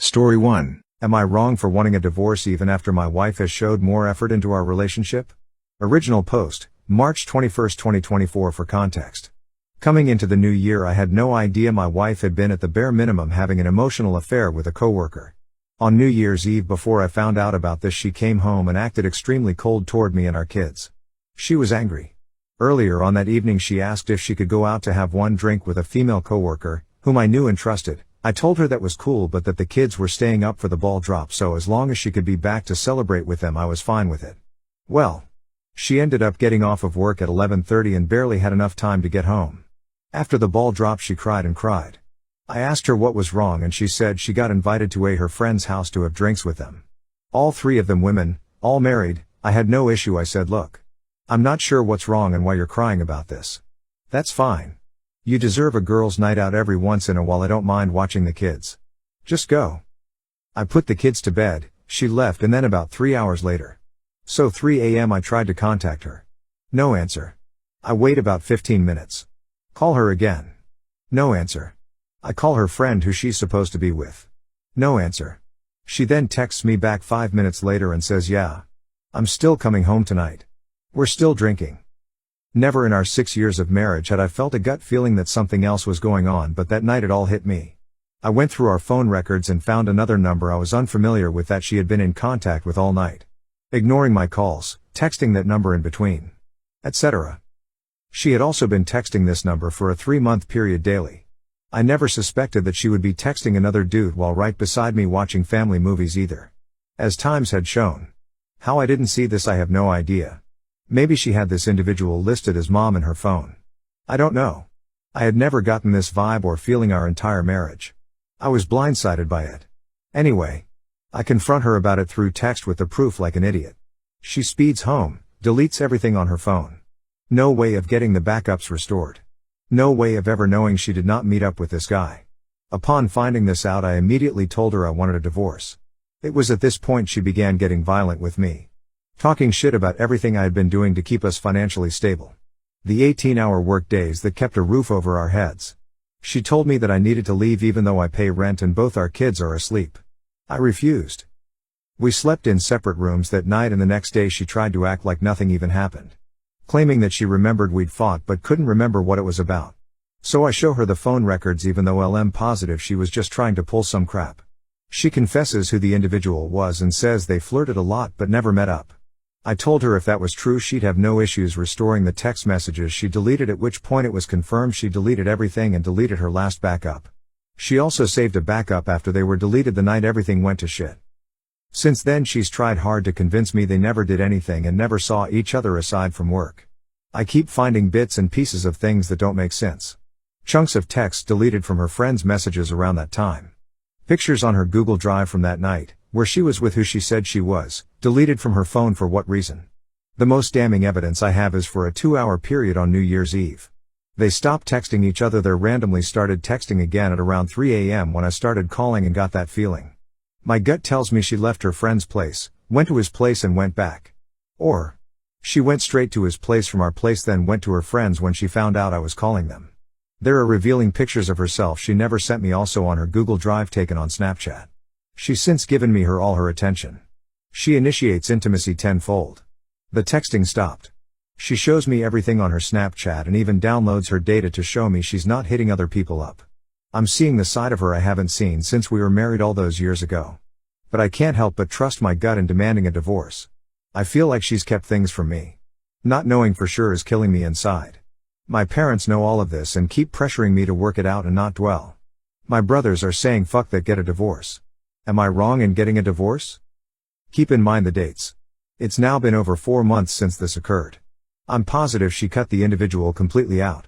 Story 1. Am I wrong for wanting a divorce even after my wife has showed more effort into our relationship? Original post, March 21, 2024 for context. Coming into the new year, I had no idea my wife had been at the bare minimum having an emotional affair with a coworker. On New Year's Eve, before I found out about this, she came home and acted extremely cold toward me and our kids. She was angry. Earlier on that evening, she asked if she could go out to have one drink with a female coworker, whom I knew and trusted. I told her that was cool, but that the kids were staying up for the ball drop, so as long as she could be back to celebrate with them, I was fine with it. Well, she ended up getting off of work at 11:30 and barely had enough time to get home. After the ball drop, she cried and cried. I asked her what was wrong, and she said she got invited to her friend's house to have drinks with them. All three of them women, all married. I had no issue. I said, "Look, I'm not sure what's wrong and why you're crying about this. That's fine. You deserve a girls' night out every once in a while. I don't mind watching the kids. Just go." I put the kids to bed, she left, and then about 3 hours later. So 3 a.m. I tried to contact her. No answer. I wait about 15 minutes. Call her again. No answer. I call her friend who she's supposed to be with. No answer. She then texts me back 5 minutes later and says, "Yeah, I'm still coming home tonight. We're still drinking." Never in our 6 years of marriage had I felt a gut feeling that something else was going on, but that night it all hit me. I went through our phone records and found another number I was unfamiliar with that she had been in contact with all night. Ignoring my calls, texting that number in between, etc. She had also been texting this number for a 3-month period daily. I never suspected that she would be texting another dude while right beside me watching family movies either. As times had shown. How I didn't see this, I have no idea. Maybe she had this individual listed as mom in her phone. I don't know. I had never gotten this vibe or feeling our entire marriage. I was blindsided by it. Anyway, I confront her about it through text with the proof like an idiot. She speeds home, deletes everything on her phone. No way of getting the backups restored. No way of ever knowing she did not meet up with this guy. Upon finding this out, I immediately told her I wanted a divorce. It was at this point she began getting violent with me. Talking shit about everything I had been doing to keep us financially stable. The 18-hour work days that kept a roof over our heads. She told me that I needed to leave even though I pay rent and both our kids are asleep. I refused. We slept in separate rooms that night, and the next day she tried to act like nothing even happened. Claiming that she remembered we'd fought but couldn't remember what it was about. So I show her the phone records even though I'm positive she was just trying to pull some crap. She confesses who the individual was and says they flirted a lot but never met up. I told her if that was true she'd have no issues restoring the text messages she deleted, at which point it was confirmed she deleted everything and deleted her last backup. She also saved a backup after they were deleted the night everything went to shit. Since then she's tried hard to convince me they never did anything and never saw each other aside from work. I keep finding bits and pieces of things that don't make sense. Chunks of text deleted from her friends' messages around that time. Pictures on her Google Drive from that night, where she was with who she said she was, deleted from her phone. For what reason? The most damning evidence I have is for a 2-hour period on New Year's Eve. They stopped texting each other. They randomly started texting again at around 3 a.m. when I started calling and got that feeling. My gut tells me she left her friend's place, went to his place and went back. Or, she went straight to his place from our place, then went to her friend's when she found out I was calling them. There are revealing pictures of herself she never sent me also on her Google Drive, taken on Snapchat. She's since given me all her attention. She initiates intimacy tenfold. The texting stopped. She shows me everything on her Snapchat and even downloads her data to show me she's not hitting other people up. I'm seeing the side of her I haven't seen since we were married all those years ago. But I can't help but trust my gut in demanding a divorce. I feel like she's kept things from me. Not knowing for sure is killing me inside. My parents know all of this and keep pressuring me to work it out and not dwell. My brothers are saying fuck that, get a divorce. Am I wrong in getting a divorce? Keep in mind the dates. It's now been over 4 months since this occurred. I'm positive she cut the individual completely out.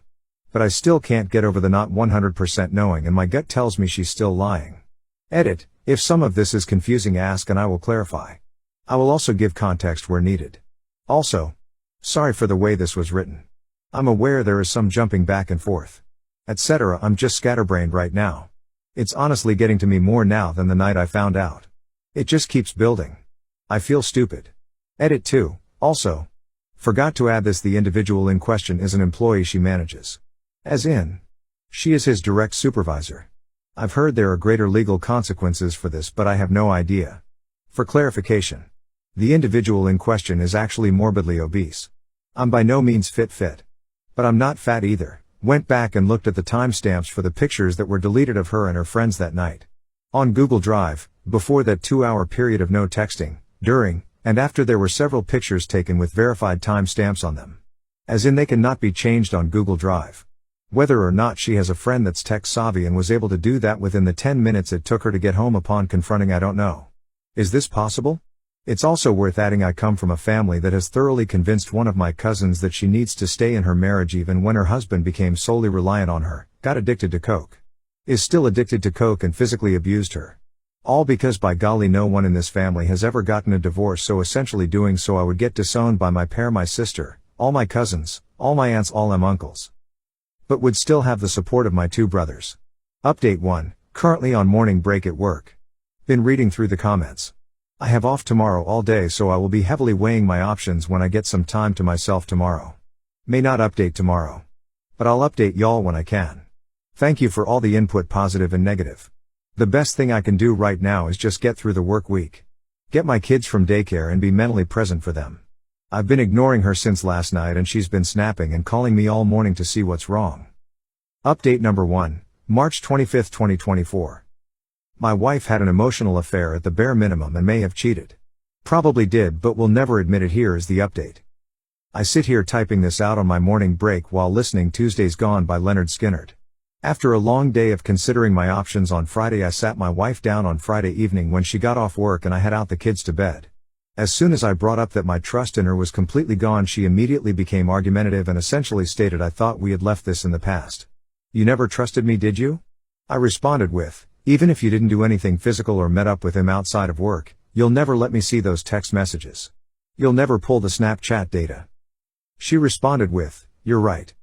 But I still can't get over the not 100% knowing, and my gut tells me she's still lying. Edit: if some of this is confusing, ask and I will clarify. I will also give context where needed. Also, sorry for the way this was written. I'm aware there is some jumping back and forth, etc. I'm just scatterbrained right now. It's honestly getting to me more now than the night I found out. It just keeps building. I feel stupid. Edit 2. Also, forgot to add this: the individual in question is an employee she manages. As in, she is his direct supervisor. I've heard there are greater legal consequences for this, but I have no idea. For clarification, the individual in question is actually morbidly obese. I'm by no means fit. But I'm not fat either. Went back and looked at the timestamps for the pictures that were deleted of her and her friends that night. On Google Drive, before that 2-hour period of no texting, during, and after there were several pictures taken with verified timestamps on them. As in they cannot be changed on Google Drive. Whether or not she has a friend that's tech savvy and was able to do that within the 10 minutes it took her to get home upon confronting, I don't know. Is this possible? It's also worth adding I come from a family that has thoroughly convinced one of my cousins that she needs to stay in her marriage even when her husband became solely reliant on her, got addicted to coke. Is still addicted to coke and physically abused her. All because by golly no one in this family has ever gotten a divorce, so essentially doing so I would get disowned by my pair, my sister, all my cousins, all my aunts, all them uncles. But would still have the support of my 2 brothers. Update 1, currently on morning break at work. Been reading through the comments. I have off tomorrow all day, so I will be heavily weighing my options when I get some time to myself tomorrow. May not update tomorrow. But I'll update y'all when I can. Thank you for all the input, positive and negative. The best thing I can do right now is just get through the work week. Get my kids from daycare and be mentally present for them. I've been ignoring her since last night and she's been snapping and calling me all morning to see what's wrong. Update number 1, March 25, 2024. My wife had an emotional affair at the bare minimum and may have cheated. Probably did, but will never admit it. Here is the update. I sit here typing this out on my morning break while listening Tuesdays Gone by Leonard Skinner. After a long day of considering my options on Friday, I sat my wife down on Friday evening when she got off work and I had out the kids to bed. As soon as I brought up that my trust in her was completely gone, she immediately became argumentative and essentially stated I thought we had left this in the past. You never trusted me, did you? I responded with, even if you didn't do anything physical or met up with him outside of work, you'll never let me see those text messages. You'll never pull the Snapchat data. She responded with, you're right.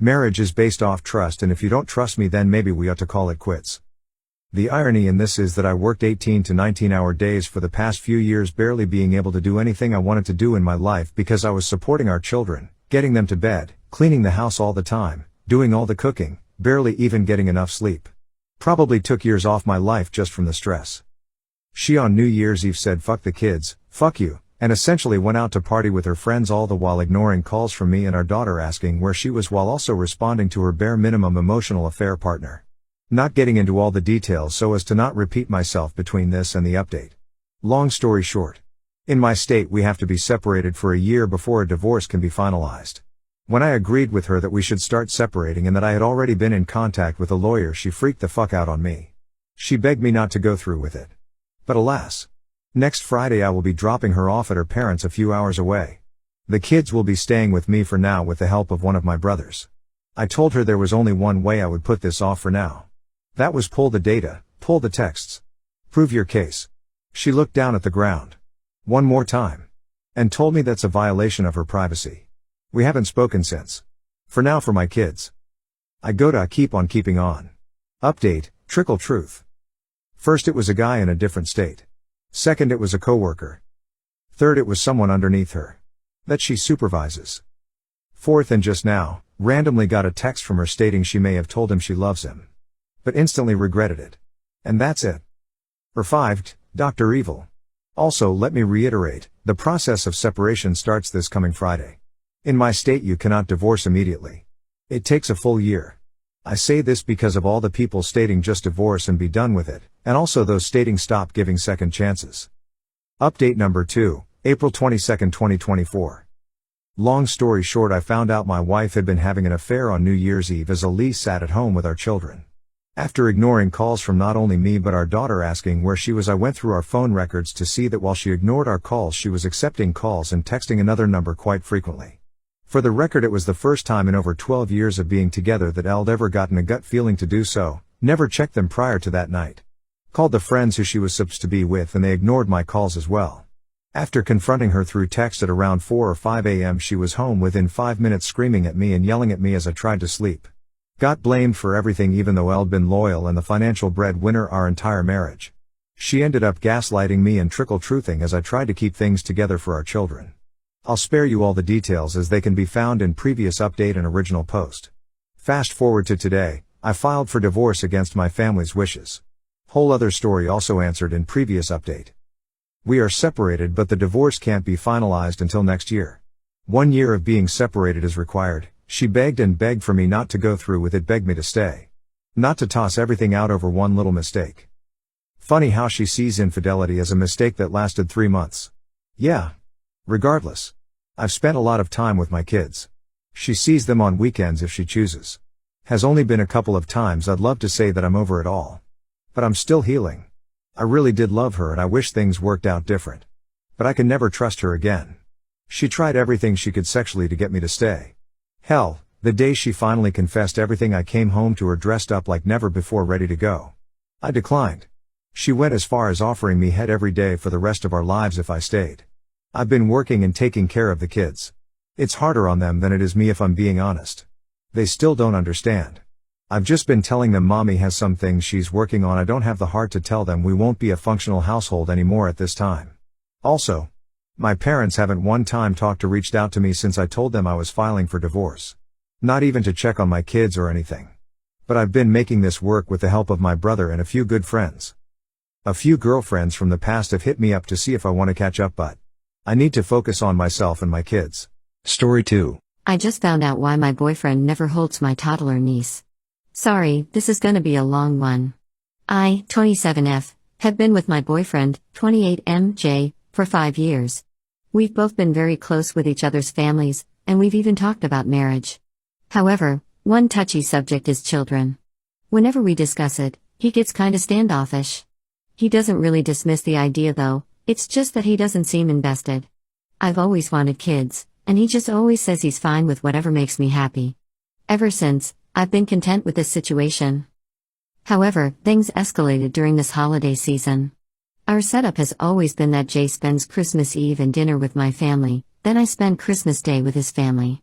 Marriage is based off trust, and if you don't trust me, then maybe we ought to call it quits. The irony in this is that I worked 18 to 19-hour days for the past few years, barely being able to do anything I wanted to do in my life because I was supporting our children, getting them to bed, cleaning the house all the time, doing all the cooking, barely even getting enough sleep. Probably took years off my life just from the stress. She on New Year's Eve said fuck the kids, fuck you, and essentially went out to party with her friends, all the while ignoring calls from me and our daughter asking where she was, while also responding to her bare minimum emotional affair partner. Not getting into all the details so as to not repeat myself between this and the update. Long story short. In my state we have to be separated for a year before a divorce can be finalized. When I agreed with her that we should start separating and that I had already been in contact with a lawyer, she freaked the fuck out on me. She begged me not to go through with it. But alas. Next Friday I will be dropping her off at her parents' a few hours away. The kids will be staying with me for now with the help of one of my brothers. I told her there was only one way I would put this off for now. That was pull the data, pull the texts. Prove your case. She looked down at the ground. One more time. And told me that's a violation of her privacy. We haven't spoken since. For now, for my kids. I go to keep on keeping on. Update, trickle truth. First it was a guy in a different state. Second it was a coworker. Third it was someone underneath her. That she supervises. Fourth, and just now, randomly got a text from her stating she may have told him she loves him. But instantly regretted it. And that's it. Or 5, Dr. Evil. Also, let me reiterate, the process of separation starts this coming Friday. In my state you cannot divorce immediately. It takes a full year. I say this because of all the people stating just divorce and be done with it, and also those stating stop giving second chances. Update number 2, April 22, 2024. Long story short, I found out my wife had been having an affair on New Year's Eve as Elise sat at home with our children. After ignoring calls from not only me but our daughter asking where she was, I went through our phone records to see that while she ignored our calls, she was accepting calls and texting another number quite frequently. For the record, it was the first time in over 12 years of being together that I'd ever gotten a gut feeling to do so, never checked them prior to that night. Called the friends who she was supposed to be with and they ignored my calls as well. After confronting her through text at around 4 or 5 a.m. she was home within 5 minutes, screaming at me and yelling at me as I tried to sleep. Got blamed for everything even though I'd been loyal and the financial breadwinner our entire marriage. She ended up gaslighting me and trickle-truthing as I tried to keep things together for our children. I'll spare you all the details as they can be found in previous update and original post. Fast forward to today, I filed for divorce against my family's wishes. Whole other story also answered in previous update. We are separated, but the divorce can't be finalized until next year. 1 year of being separated is required. She begged and begged for me not to go through with it, begged me to stay. Not to toss everything out over one little mistake. Funny how she sees infidelity as a mistake that lasted 3 months. Yeah. Regardless. I've spent a lot of time with my kids. She sees them on weekends if she chooses. Has only been a couple of times. I'd love to say that I'm over it all. But I'm still healing. I really did love her and I wish things worked out different. But I can never trust her again. She tried everything she could sexually to get me to stay. Hell, the day she finally confessed everything, I came home to her dressed up like never before, ready to go. I declined. She went as far as offering me head every day for the rest of our lives if I stayed. I've been working and taking care of the kids. It's harder on them than it is me, if I'm being honest. They still don't understand. I've just been telling them mommy has some things she's working on. I don't have the heart to tell them we won't be a functional household anymore at this time. Also, my parents haven't one time talked or reached out to me since I told them I was filing for divorce. Not even to check on my kids or anything. But I've been making this work with the help of my brother and a few good friends. A few girlfriends from the past have hit me up to see if I want to catch up, but I need to focus on myself and my kids. Story 2. I just found out why my boyfriend never holds my toddler niece. Sorry, this is gonna be a long one. I, 27F, have been with my boyfriend, 28MJ, for 5 years. We've both been very close with each other's families, and we've even talked about marriage. However, one touchy subject is children. Whenever we discuss it, he gets kinda standoffish. He doesn't really dismiss the idea though, it's just that he doesn't seem invested. I've always wanted kids, and he just always says he's fine with whatever makes me happy. Ever since, I've been content with this situation. However, things escalated during this holiday season. Our setup has always been that Jay spends Christmas Eve and dinner with my family, then I spend Christmas Day with his family.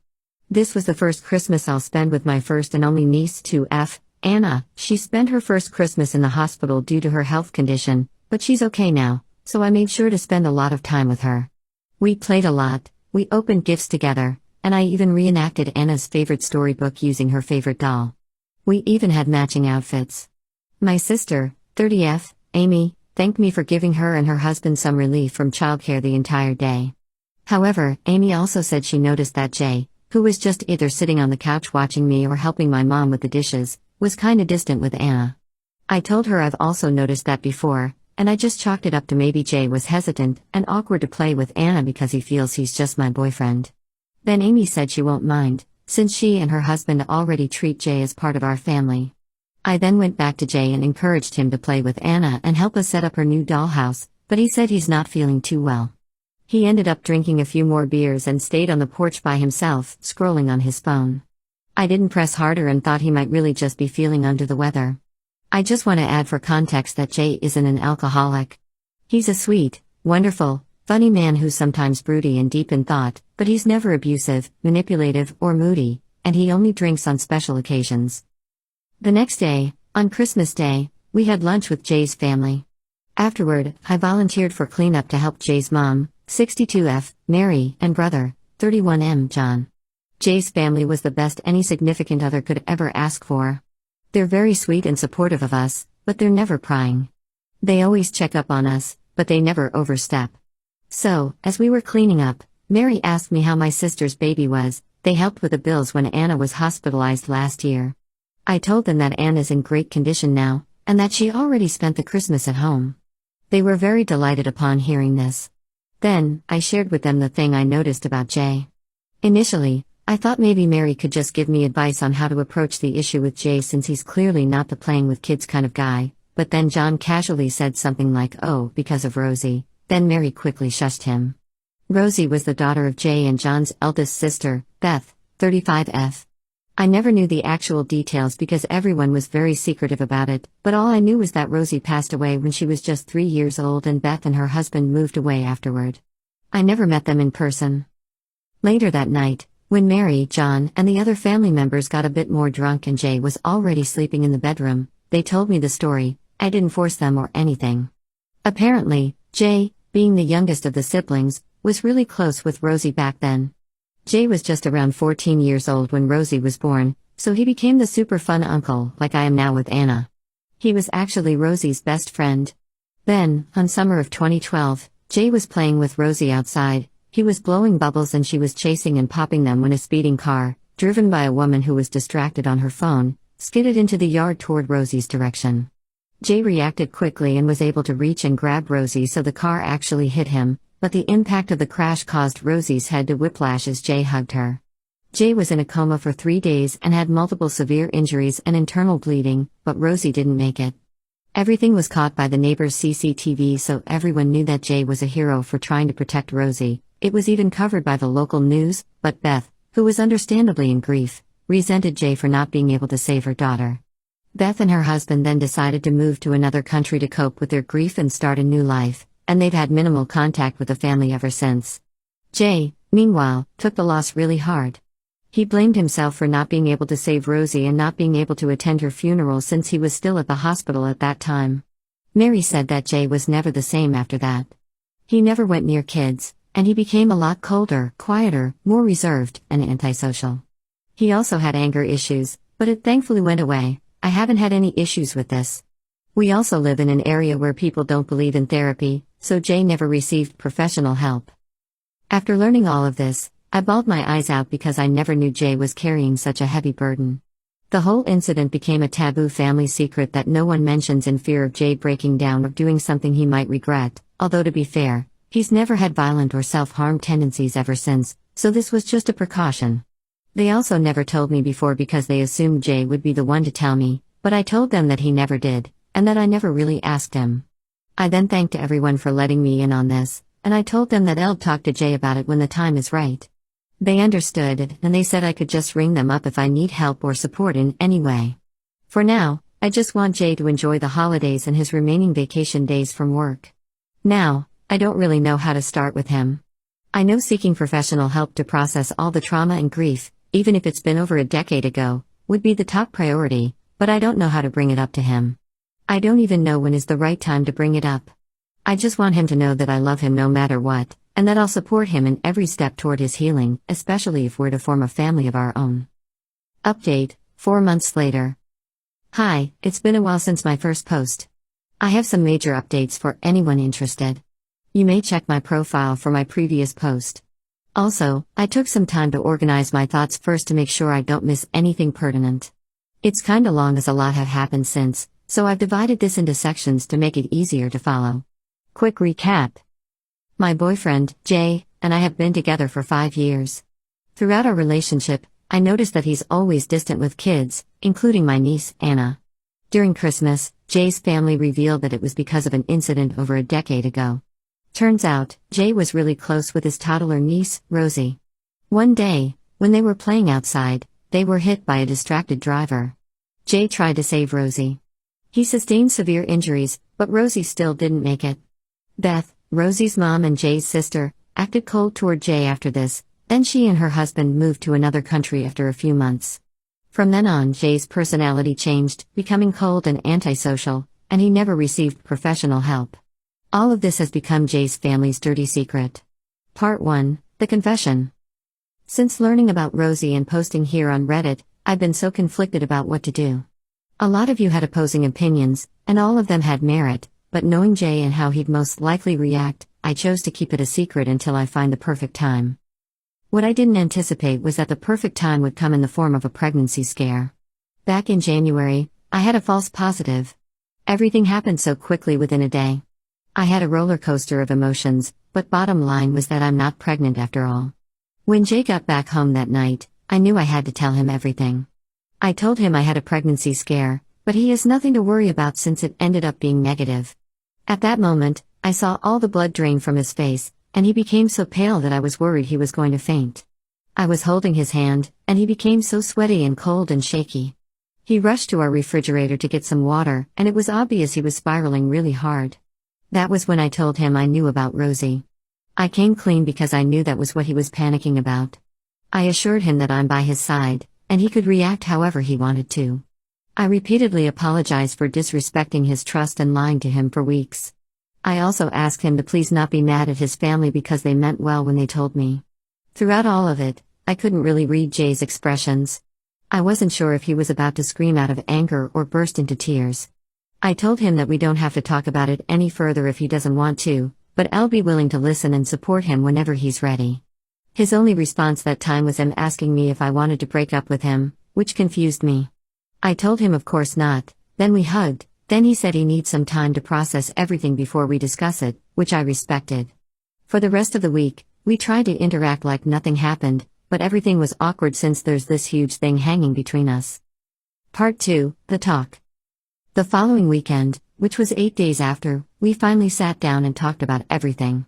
This was the first Christmas I'll spend with my first and only niece, 2F, Anna. She spent her first Christmas in the hospital due to her health condition, but she's okay now, so I made sure to spend a lot of time with her. We played a lot, we opened gifts together, and I even reenacted Anna's favorite storybook using her favorite doll. We even had matching outfits. My sister, 30F, Amy, thanked me for giving her and her husband some relief from childcare the entire day. However, Amy also said she noticed that Jay, who was just either sitting on the couch watching me or helping my mom with the dishes, was kinda distant with Anna. I told her I've also noticed that before, and I just chalked it up to maybe Jay was hesitant and awkward to play with Anna because he feels he's just my boyfriend. Then Amy said she won't mind, since she and her husband already treat Jay as part of our family. I then went back to Jay and encouraged him to play with Anna and help us set up her new dollhouse, but he said he's not feeling too well. He ended up drinking a few more beers and stayed on the porch by himself, scrolling on his phone. I didn't press harder and thought he might really just be feeling under the weather. I just want to add for context that Jay isn't an alcoholic. He's a sweet, wonderful, funny man who's sometimes broody and deep in thought, but he's never abusive, manipulative, or moody, and he only drinks on special occasions. The next day, on Christmas Day, we had lunch with Jay's family. Afterward, I volunteered for cleanup to help Jay's mom, 62F, Mary, and brother, 31M, John. Jay's family was the best any significant other could ever ask for. They're very sweet and supportive of us, but they're never prying. They always check up on us, but they never overstep. So, as we were cleaning up, Mary asked me how my sister's baby was. They helped with the bills when Anna was hospitalized last year. I told them that Anna's in great condition now, and that she already spent the Christmas at home. They were very delighted upon hearing this. Then, I shared with them the thing I noticed about Jay. Initially, I thought maybe Mary could just give me advice on how to approach the issue with Jay since he's clearly not the playing with kids kind of guy, but then John casually said something like, "Oh, because of Rosie," then Mary quickly shushed him. Rosie was the daughter of Jay and John's eldest sister, Beth, 35F. I never knew the actual details because everyone was very secretive about it, but all I knew was that Rosie passed away when she was just 3 years old and Beth and her husband moved away afterward. I never met them in person. Later that night, when Mary, John, and the other family members got a bit more drunk and Jay was already sleeping in the bedroom, they told me the story. I didn't force them or anything. Apparently, Jay, being the youngest of the siblings, was really close with Rosie back then. Jay was just around 14 years old when Rosie was born, So he became the super fun uncle, like I am now with Anna. He was actually Rosie's best friend. Then, on summer of 2012, Jay was playing with Rosie outside. He was blowing bubbles and she was chasing and popping them when a speeding car, driven by a woman who was distracted on her phone, skidded into the yard toward Rosie's direction. Jay reacted quickly and was able to reach and grab Rosie so the car actually hit him, but the impact of the crash caused Rosie's head to whiplash as Jay hugged her. Jay was in a coma for 3 days and had multiple severe injuries and internal bleeding, but Rosie didn't make it. Everything was caught by the neighbor's CCTV, so everyone knew that Jay was a hero for trying to protect Rosie. It was even covered by the local news, but Beth, who was understandably in grief, resented Jay for not being able to save her daughter. Beth and her husband then decided to move to another country to cope with their grief and start a new life, and they've had minimal contact with the family ever since. Jay, meanwhile, took the loss really hard. He blamed himself for not being able to save Rosie and not being able to attend her funeral since he was still at the hospital at that time. Mary said that Jay was never the same after that. He never went near kids, and he became a lot colder, quieter, more reserved, and antisocial. He also had anger issues, but it thankfully went away. I haven't had any issues with this. We also live in an area where people don't believe in therapy, so Jay never received professional help. After learning all of this, I bawled my eyes out because I never knew Jay was carrying such a heavy burden. The whole incident became a taboo family secret that no one mentions in fear of Jay breaking down or doing something he might regret, although to be fair, he's never had violent or self-harm tendencies ever since, so this was just a precaution. They also never told me before because they assumed Jay would be the one to tell me, but I told them that he never did, and that I never really asked him. I then thanked everyone for letting me in on this, and I told them that I'll talk to Jay about it when the time is right. They understood it, and they said I could just ring them up if I need help or support in any way. For now, I just want Jay to enjoy the holidays and his remaining vacation days from work. Now, I don't really know how to start with him. I know seeking professional help to process all the trauma and grief, even if it's been over a decade ago, would be the top priority, but I don't know how to bring it up to him. I don't even know when is the right time to bring it up. I just want him to know that I love him no matter what, and that I'll support him in every step toward his healing, especially if we're to form a family of our own. Update, 4 months later. Hi, it's been a while since my first post. I have some major updates for anyone interested. You may check my profile for my previous post. Also, I took some time to organize my thoughts first to make sure I don't miss anything pertinent. It's kinda long as a lot have happened since, so I've divided this into sections to make it easier to follow. Quick recap. My boyfriend, Jay, and I have been together for 5 years. Throughout our relationship, I noticed that he's always distant with kids, including my niece, Anna. During Christmas, Jay's family revealed that it was because of an incident over a decade ago. Turns out, Jay was really close with his toddler niece, Rosie. One day, when they were playing outside, they were hit by a distracted driver. Jay tried to save Rosie. He sustained severe injuries, but Rosie still didn't make it. Beth, Rosie's mom and Jay's sister, acted cold toward Jay after this, then she and her husband moved to another country after a few months. From then on, Jay's personality changed, becoming cold and antisocial, and he never received professional help. All of this has become Jay's family's dirty secret. Part 1, The Confession. Since learning about Rosie and posting here on Reddit, I've been so conflicted about what to do. A lot of you had opposing opinions, and all of them had merit, but knowing Jay and how he'd most likely react, I chose to keep it a secret until I find the perfect time. What I didn't anticipate was that the perfect time would come in the form of a pregnancy scare. Back in January, I had a false positive. Everything happened so quickly within a day. I had a roller coaster of emotions, but bottom line was that I'm not pregnant after all. When Jay got back home that night, I knew I had to tell him everything. I told him I had a pregnancy scare, but he has nothing to worry about since it ended up being negative. At that moment, I saw all the blood drain from his face, and he became so pale that I was worried he was going to faint. I was holding his hand, and he became so sweaty and cold and shaky. He rushed to our refrigerator to get some water, and it was obvious he was spiraling really hard. That was when I told him I knew about Rosie. I came clean because I knew that was what he was panicking about. I assured him that I'm by his side, and he could react however he wanted to. I repeatedly apologized for disrespecting his trust and lying to him for weeks. I also asked him to please not be mad at his family because they meant well when they told me. Throughout all of it, I couldn't really read Jay's expressions. I wasn't sure if he was about to scream out of anger or burst into tears. I told him that we don't have to talk about it any further if he doesn't want to, but I'll be willing to listen and support him whenever he's ready. His only response that time was him asking me if I wanted to break up with him, which confused me. I told him of course not, then we hugged, then he said he needs some time to process everything before we discuss it, which I respected. For the rest of the week, we tried to interact like nothing happened, but everything was awkward since there's this huge thing hanging between us. Part 2, The Talk. The following weekend, which was 8 days after, we finally sat down and talked about everything.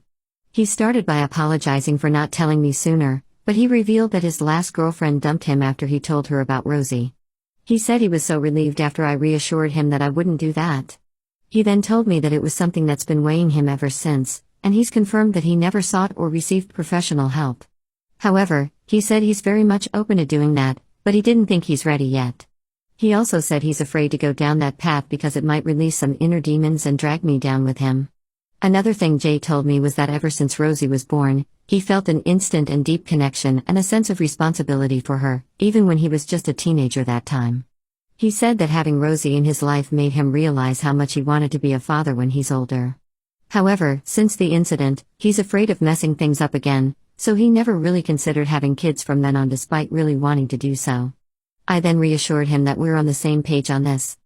He started by apologizing for not telling me sooner, but he revealed that his last girlfriend dumped him after he told her about Rosie. He said he was so relieved after I reassured him that I wouldn't do that. He then told me that it was something that's been weighing him ever since, and he's confirmed that he never sought or received professional help. However, he said he's very much open to doing that, but he didn't think he's ready yet. He also said he's afraid to go down that path because it might release some inner demons and drag me down with him. Another thing Jay told me was that ever since Rosie was born, he felt an instant and deep connection and a sense of responsibility for her, even when he was just a teenager that time. He said that having Rosie in his life made him realize how much he wanted to be a father when he's older. However, since the incident, he's afraid of messing things up again, so he never really considered having kids from then on despite really wanting to do so. I then reassured him that we're on the same page on this.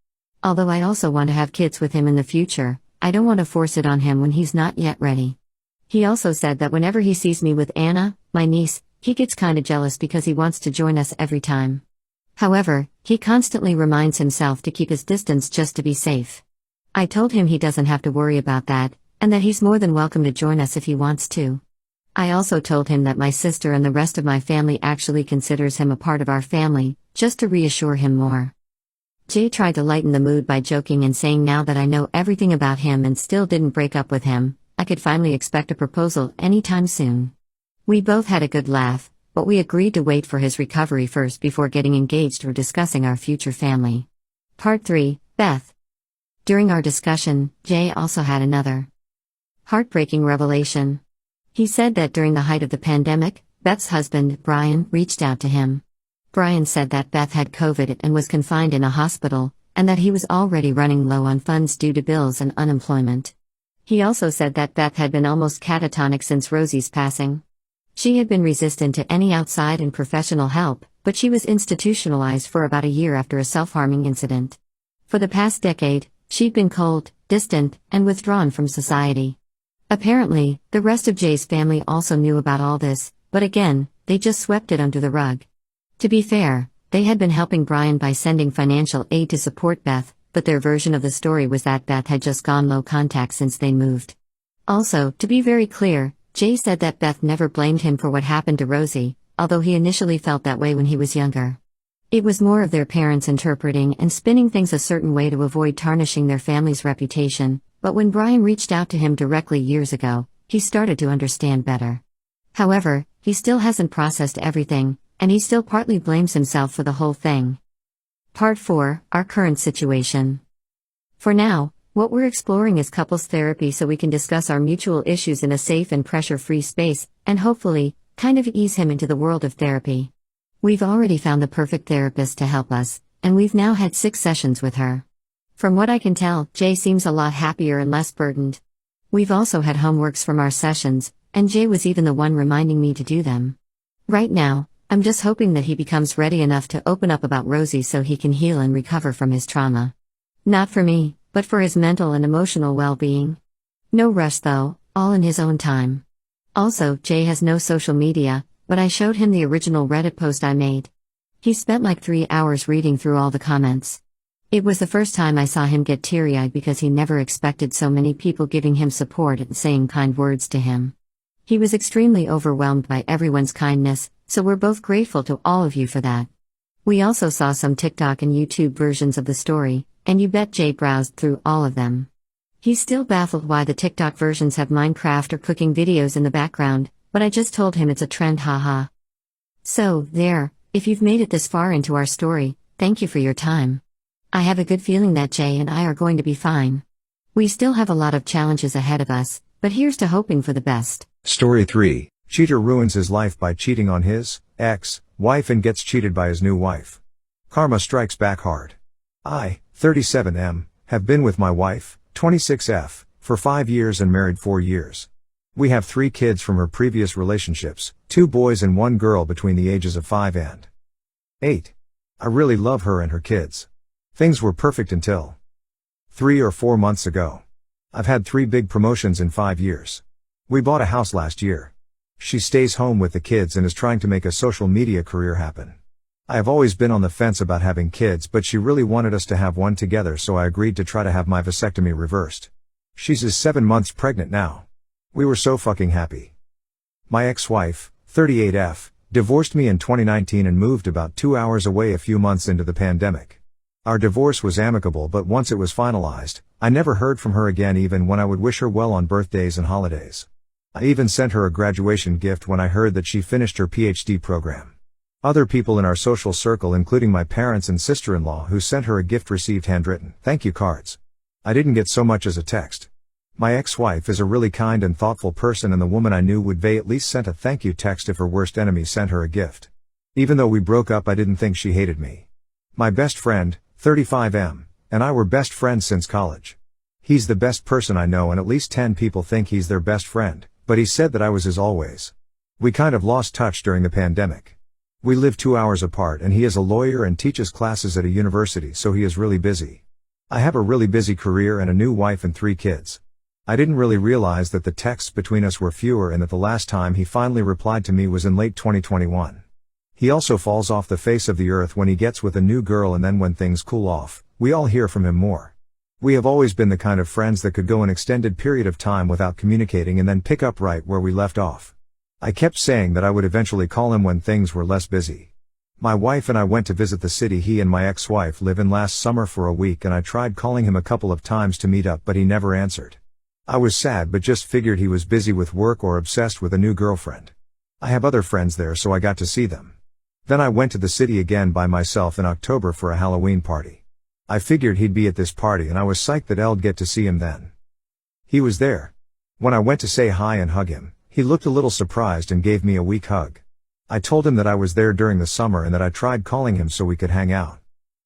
Although I also want to have kids with him in the future, I don't want to force it on him when he's not yet ready. He also said that whenever he sees me with Anna, my niece, he gets kinda jealous because he wants to join us every time. However, he constantly reminds himself to keep his distance just to be safe. I told him he doesn't have to worry about that, and that he's more than welcome to join us if he wants to. I also told him that my sister and the rest of my family actually considers him a part of our family, just to reassure him more. Jay tried to lighten the mood by joking and saying now that I know everything about him and still didn't break up with him, I could finally expect a proposal anytime soon. We both had a good laugh, but we agreed to wait for his recovery first before getting engaged or discussing our future family. Part 3, Beth. During our discussion, Jay also had another heartbreaking revelation. He said that during the height of the pandemic, Beth's husband, Brian, reached out to him. Brian said that Beth had COVID and was confined in a hospital, and that he was already running low on funds due to bills and unemployment. He also said that Beth had been almost catatonic since Rosie's passing. She had been resistant to any outside and professional help, but she was institutionalized for about a year after a self-harming incident. For the past decade, she'd been cold, distant, and withdrawn from society. Apparently, the rest of Jay's family also knew about all this, but again, they just swept it under the rug. To be fair, they had been helping Brian by sending financial aid to support Beth, but their version of the story was that Beth had just gone low contact since they moved. Also, to be very clear, Jay said that Beth never blamed him for what happened to Rosie, although he initially felt that way when he was younger. It was more of their parents interpreting and spinning things a certain way to avoid tarnishing their family's reputation, but when Brian reached out to him directly years ago, he started to understand better. However, he still hasn't processed everything, and he still partly blames himself for the whole thing. Part 4, Our Current Situation. For now, what we're exploring is couples therapy so we can discuss our mutual issues in a safe and pressure-free space, and hopefully, kind of ease him into the world of therapy. We've already found the perfect therapist to help us, and we've now had 6 sessions with her. From what I can tell, Jay seems a lot happier and less burdened. We've also had homeworks from our sessions, and Jay was even the one reminding me to do them. Right now, I'm just hoping that he becomes ready enough to open up about Rosie so he can heal and recover from his trauma. Not for me, but for his mental and emotional well-being. No rush though, all in his own time. Also, Jay has no social media, but I showed him the original Reddit post I made. He spent like 3 hours reading through all the comments. It was the first time I saw him get teary-eyed because he never expected so many people giving him support and saying kind words to him. He was extremely overwhelmed by everyone's kindness, so we're both grateful to all of you for that. We also saw some TikTok and YouTube versions of the story, and you bet Jay browsed through all of them. He's still baffled why the TikTok versions have Minecraft or cooking videos in the background, but I just told him it's a trend, haha. So, there, if you've made it this far into our story, thank you for your time. I have a good feeling that Jay and I are going to be fine. We still have a lot of challenges ahead of us, but here's to hoping for the best. Story 3. Cheater ruins his life by cheating on his ex-wife and gets cheated by his new wife. Karma strikes back hard. I, 37M, have been with my wife, 26F, for 5 years and married 4 years. We have 3 kids from her previous relationships, 2 boys and 1 girl between the ages of 5 and 8. I really love her and her kids. Things were perfect until 3 or 4 months ago. I've had 3 big promotions in 5 years. We bought a house last year. She stays home with the kids and is trying to make a social media career happen. I have always been on the fence about having kids, but she really wanted us to have one together, so I agreed to try to have my vasectomy reversed. She's 7 months pregnant now. We were so fucking happy. My ex-wife, 38F, divorced me in 2019 and moved about 2 hours away a few months into the pandemic. Our divorce was amicable, but once it was finalized, I never heard from her again, even when I would wish her well on birthdays and holidays. I even sent her a graduation gift when I heard that she finished her PhD program. Other people in our social circle, including my parents and sister-in-law who sent her a gift, received handwritten thank you cards. I didn't get so much as a text. My ex-wife is a really kind and thoughtful person, and the woman I knew would at least sent a thank you text if her worst enemy sent her a gift. Even though we broke up, I didn't think she hated me. My best friend, 35M, and I were best friends since college. He's the best person I know, and at least 10 people think he's their best friend, but he said that I was his always. We kind of lost touch during the pandemic. We live 2 hours apart, and he is a lawyer and teaches classes at a university, so he is really busy. I have a really busy career and a new wife and 3 kids. I didn't really realize that the texts between us were fewer, and that the last time he finally replied to me was in late 2021. He also falls off the face of the earth when he gets with a new girl, and then when things cool off, we all hear from him more. We have always been the kind of friends that could go an extended period of time without communicating and then pick up right where we left off. I kept saying that I would eventually call him when things were less busy. My wife and I went to visit the city he and my ex-wife live in last summer for a week, and I tried calling him a couple of times to meet up, but he never answered. I was sad, but just figured he was busy with work or obsessed with a new girlfriend. I have other friends there, so I got to see them. Then I went to the city again by myself in October for a Halloween party. I figured he'd be at this party, and I was psyched that I'd get to see him then. He was there. When I went to say hi and hug him, he looked a little surprised and gave me a weak hug. I told him that I was there during the summer and that I tried calling him so we could hang out.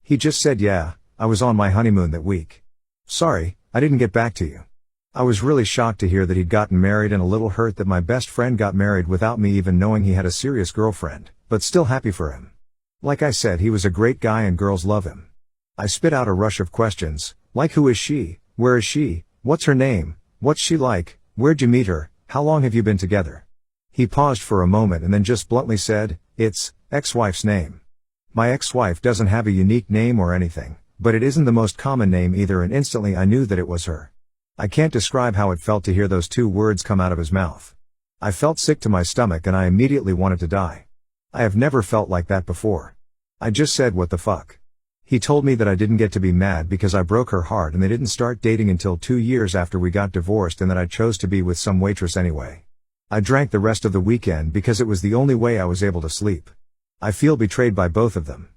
He just said, yeah, I was on my honeymoon that week. Sorry, I didn't get back to you. I was really shocked to hear that he'd gotten married, and a little hurt that my best friend got married without me even knowing he had a serious girlfriend, but still happy for him. Like I said, he was a great guy and girls love him. I spit out a rush of questions, like who is she, where is she, what's her name, what's she like, where'd you meet her, how long have you been together? He paused for a moment and then just bluntly said, it's ex-wife's name. My ex-wife doesn't have a unique name or anything, but it isn't the most common name either, and instantly I knew that it was her. I can't describe how it felt to hear those 2 words come out of his mouth. I felt sick to my stomach and I immediately wanted to die. I have never felt like that before. I just said, what the fuck? He told me that I didn't get to be mad because I broke her heart and they didn't start dating until 2 years after we got divorced, and that I chose to be with some waitress anyway. I drank the rest of the weekend because it was the only way I was able to sleep. I feel betrayed by both of them.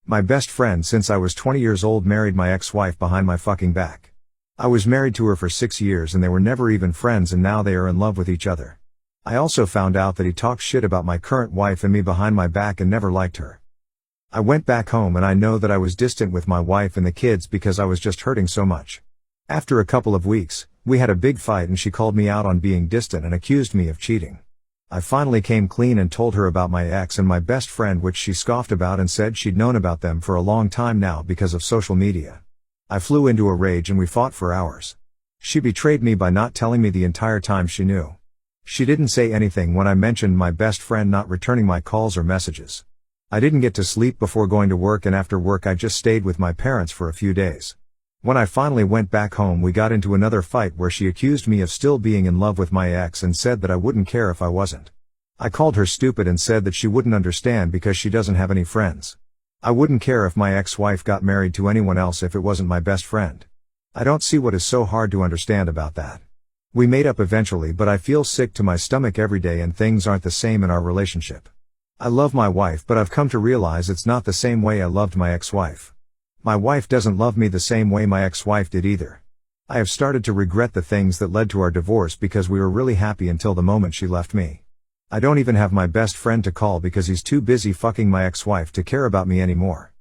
My best friend since I was 20 years old married my ex-wife behind my fucking back. I was married to her for 6 years and they were never even friends, and now they are in love with each other. I also found out that he talked shit about my current wife and me behind my back and never liked her. I went back home and I know that I was distant with my wife and the kids because I was just hurting so much. After a couple of weeks, we had a big fight and she called me out on being distant and accused me of cheating. I finally came clean and told her about my ex and my best friend, which she scoffed about and said she'd known about them for a long time now because of social media. I flew into a rage and we fought for hours. She betrayed me by not telling me the entire time she knew. She didn't say anything when I mentioned my best friend not returning my calls or messages. I didn't get to sleep before going to work, and after work I just stayed with my parents for a few days. When I finally went back home, we got into another fight where she accused me of still being in love with my ex and said that I wouldn't care if I wasn't. I called her stupid and said that she wouldn't understand because she doesn't have any friends. I wouldn't care if my ex-wife got married to anyone else if it wasn't my best friend. I don't see what is so hard to understand about that. We made up eventually, but I feel sick to my stomach every day and things aren't the same in our relationship. I love my wife, but I've come to realize it's not the same way I loved my ex-wife. My wife doesn't love me the same way my ex-wife did either. I have started to regret the things that led to our divorce because we were really happy until the moment she left me. I don't even have my best friend to call because he's too busy fucking my ex-wife to care about me anymore.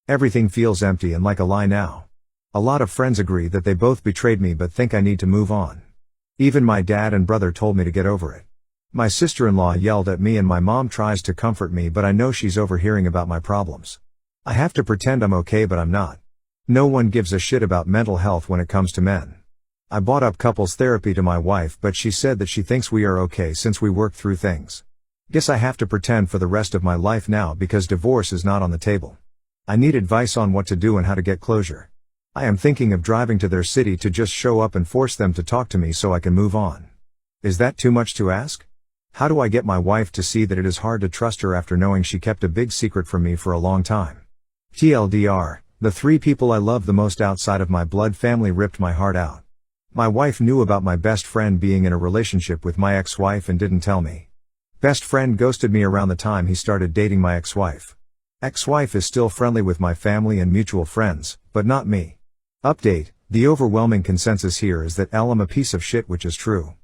Everything feels empty and like a lie now. A lot of friends agree that they both betrayed me but think I need to move on. Even my dad and brother told me to get over it. My sister-in-law yelled at me and my mom tries to comfort me, but I know she's overhearing about my problems. I have to pretend I'm okay, but I'm not. No one gives a shit about mental health when it comes to men. I brought up couples therapy to my wife, but she said that she thinks we are okay since we worked through things. Guess I have to pretend for the rest of my life now because divorce is not on the table. I need advice on what to do and how to get closure. I am thinking of driving to their city to just show up and force them to talk to me so I can move on. Is that too much to ask? How do I get my wife to see that it is hard to trust her after knowing she kept a big secret from me for a long time? TLDR, the 3 people I love the most outside of my blood family ripped my heart out. My wife knew about my best friend being in a relationship with my ex-wife and didn't tell me. Best friend ghosted me around the time he started dating my ex-wife. Ex-wife is still friendly with my family and mutual friends, but not me. Update, the overwhelming consensus here is that I'm a piece of shit, which is true.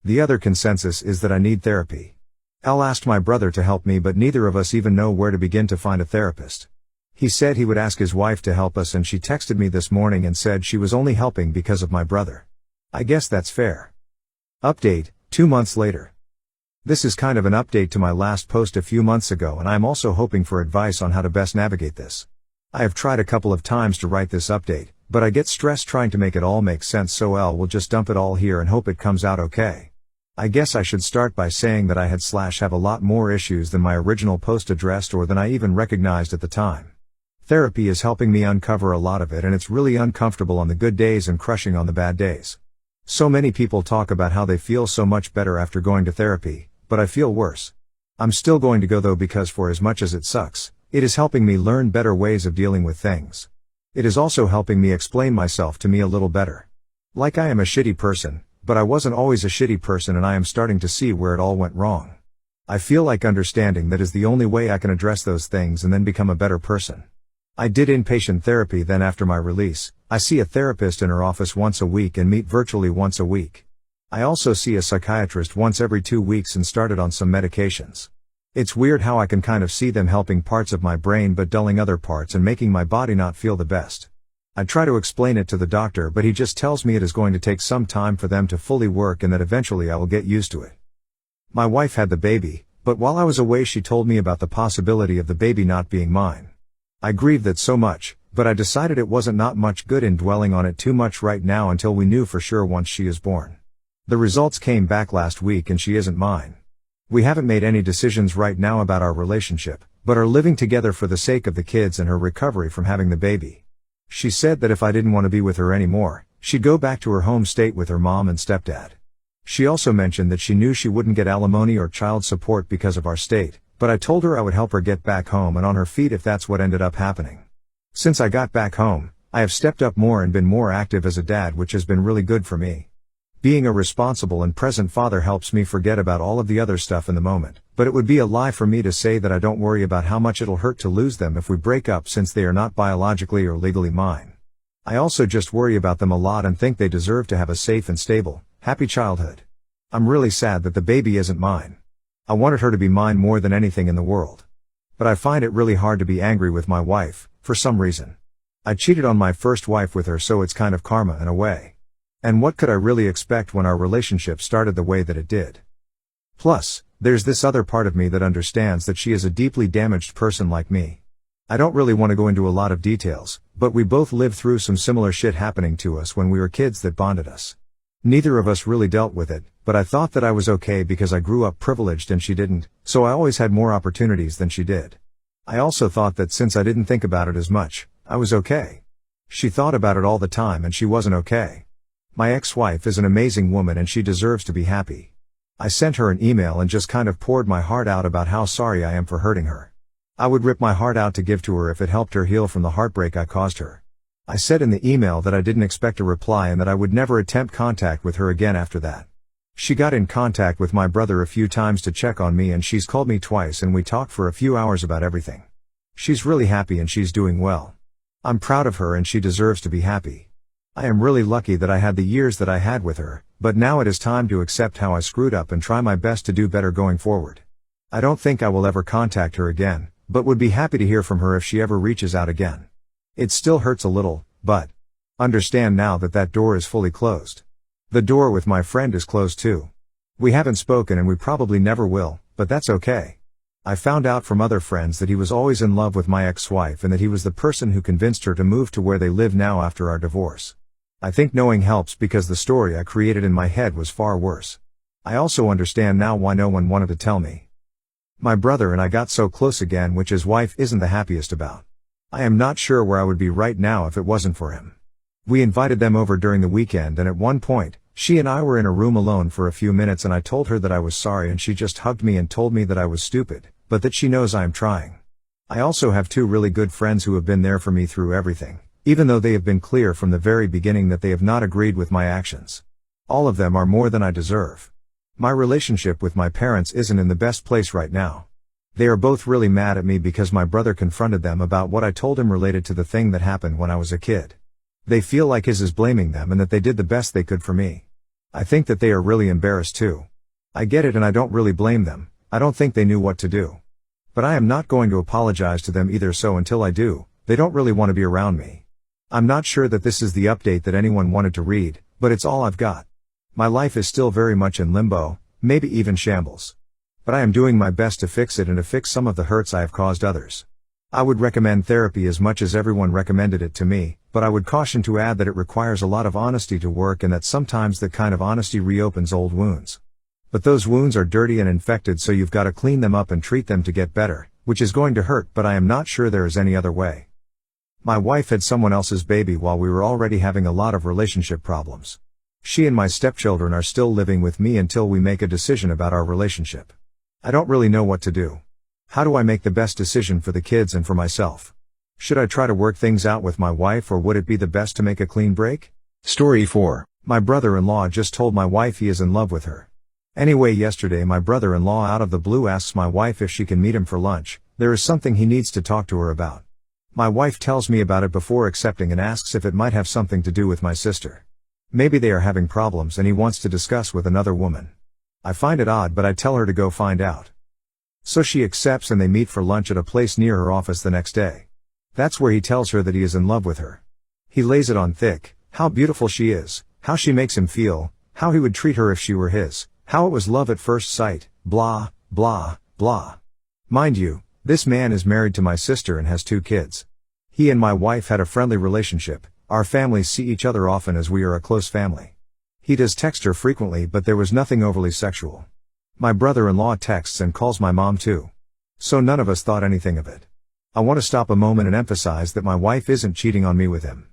The other consensus is that I need therapy. Asked my brother to help me, but neither of us even know where to begin to find a therapist. He said he would ask his wife to help us, and she texted me this morning and said she was only helping because of my brother. I guess that's fair. Update, 2 months later. This is kind of an update to my last post a few months ago, and I'm also hoping for advice on how to best navigate this. I have tried a couple of times to write this update, but I get stressed trying to make it all make sense, so will just dump it all here and hope it comes out okay. I guess I should start by saying that I have a lot more issues than my original post addressed or than I even recognized at the time. Therapy is helping me uncover a lot of it, and it's really uncomfortable on the good days and crushing on the bad days. So many people talk about how they feel so much better after going to therapy, but I feel worse. I'm still going to go though, because for as much as it sucks, it is helping me learn better ways of dealing with things. It is also helping me explain myself to me a little better. Like I am a shitty person, but I wasn't always a shitty person, and I am starting to see where it all went wrong. I feel like understanding that is the only way I can address those things and then become a better person. I did inpatient therapy, then after my release, I see a therapist in her office once a week and meet virtually once a week. I also see a psychiatrist once every 2 weeks and started on some medications. It's weird how I can kind of see them helping parts of my brain but dulling other parts and making my body not feel the best. I try to explain it to the doctor, but he just tells me it is going to take some time for them to fully work and that eventually I will get used to it. My wife had the baby, but while I was away she told me about the possibility of the baby not being mine. I grieved that so much, but I decided it wasn't not much good in dwelling on it too much right now until we knew for sure once she is born. The results came back last week and she isn't mine. We haven't made any decisions right now about our relationship, but are living together for the sake of the kids and her recovery from having the baby. She said that if I didn't want to be with her anymore, she'd go back to her home state with her mom and stepdad. She also mentioned that she knew she wouldn't get alimony or child support because of our state, but I told her I would help her get back home and on her feet if that's what ended up happening. Since I got back home, I have stepped up more and been more active as a dad, which has been really good for me. Being a responsible and present father helps me forget about all of the other stuff in the moment, but it would be a lie for me to say that I don't worry about how much it'll hurt to lose them if we break up, since they are not biologically or legally mine. I also just worry about them a lot and think they deserve to have a safe and stable, happy childhood. I'm really sad that the baby isn't mine. I wanted her to be mine more than anything in the world. But I find it really hard to be angry with my wife, for some reason. I cheated on my first wife with her, so it's kind of karma in a way. And what could I really expect when our relationship started the way that it did? Plus, there's this other part of me that understands that she is a deeply damaged person like me. I don't really want to go into a lot of details, but we both lived through some similar shit happening to us when we were kids that bonded us. Neither of us really dealt with it, but I thought that I was okay because I grew up privileged and she didn't, so I always had more opportunities than she did. I also thought that since I didn't think about it as much, I was okay. She thought about it all the time and she wasn't okay. My ex-wife is an amazing woman and she deserves to be happy. I sent her an email and just kind of poured my heart out about how sorry I am for hurting her. I would rip my heart out to give to her if it helped her heal from the heartbreak I caused her. I said in the email that I didn't expect a reply and that I would never attempt contact with her again after that. She got in contact with my brother a few times to check on me, and she's called me twice and we talked for a few hours about everything. She's really happy and she's doing well. I'm proud of her and she deserves to be happy. I am really lucky that I had the years that I had with her, but now it is time to accept how I screwed up and try my best to do better going forward. I don't think I will ever contact her again, but would be happy to hear from her if she ever reaches out again. It still hurts a little, but understand now that that door is fully closed. The door with my friend is closed too. We haven't spoken and we probably never will, but that's okay. I found out from other friends that he was always in love with my ex-wife and that he was the person who convinced her to move to where they live now after our divorce. I think knowing helps because the story I created in my head was far worse. I also understand now why no one wanted to tell me. My brother and I got so close again, which his wife isn't the happiest about. I am not sure where I would be right now if it wasn't for him. We invited them over during the weekend and at one point, she and I were in a room alone for a few minutes and I told her that I was sorry and she just hugged me and told me that I was stupid, but that she knows I am trying. I also have two really good friends who have been there for me through everything, even though they have been clear from the very beginning that they have not agreed with my actions. All of them are more than I deserve. My relationship with my parents isn't in the best place right now. They are both really mad at me because my brother confronted them about what I told him related to the thing that happened when I was a kid. They feel like his is blaming them and that they did the best they could for me. I think that they are really embarrassed too. I get it and I don't really blame them. I don't think they knew what to do. But I am not going to apologize to them either, so until I do, they don't really want to be around me. I'm not sure that this is the update that anyone wanted to read, but it's all I've got. My life is still very much in limbo, maybe even shambles. But I am doing my best to fix it and to fix some of the hurts I have caused others. I would recommend therapy as much as everyone recommended it to me, but I would caution to add that it requires a lot of honesty to work and that sometimes that kind of honesty reopens old wounds. But those wounds are dirty and infected, so you've got to clean them up and treat them to get better, which is going to hurt, but I am not sure there is any other way. My wife had someone else's baby while we were already having a lot of relationship problems. She and my stepchildren are still living with me until we make a decision about our relationship. I don't really know what to do. How do I make the best decision for the kids and for myself? Should I try to work things out with my wife, or would it be the best to make a clean break? Story 4. My brother-in-law just told my wife he is in love with her. Anyway, yesterday my brother-in-law out of the blue asks my wife if she can meet him for lunch. There is something he needs to talk to her about. My wife tells me about it before accepting and asks if it might have something to do with my sister. Maybe they are having problems and he wants to discuss with another woman. I find it odd, but I tell her to go find out. So she accepts and they meet for lunch at a place near her office the next day. That's where he tells her that he is in love with her. He lays it on thick, how beautiful she is, how she makes him feel, how he would treat her if she were his, how it was love at first sight, blah, blah, blah. Mind you, this man is married to my sister and has 2 kids. He and my wife had a friendly relationship. Our families see each other often as we are a close family. He does text her frequently, but there was nothing overly sexual. My brother-in-law texts and calls my mom too. So none of us thought anything of it. I want to stop a moment and emphasize that my wife isn't cheating on me with him.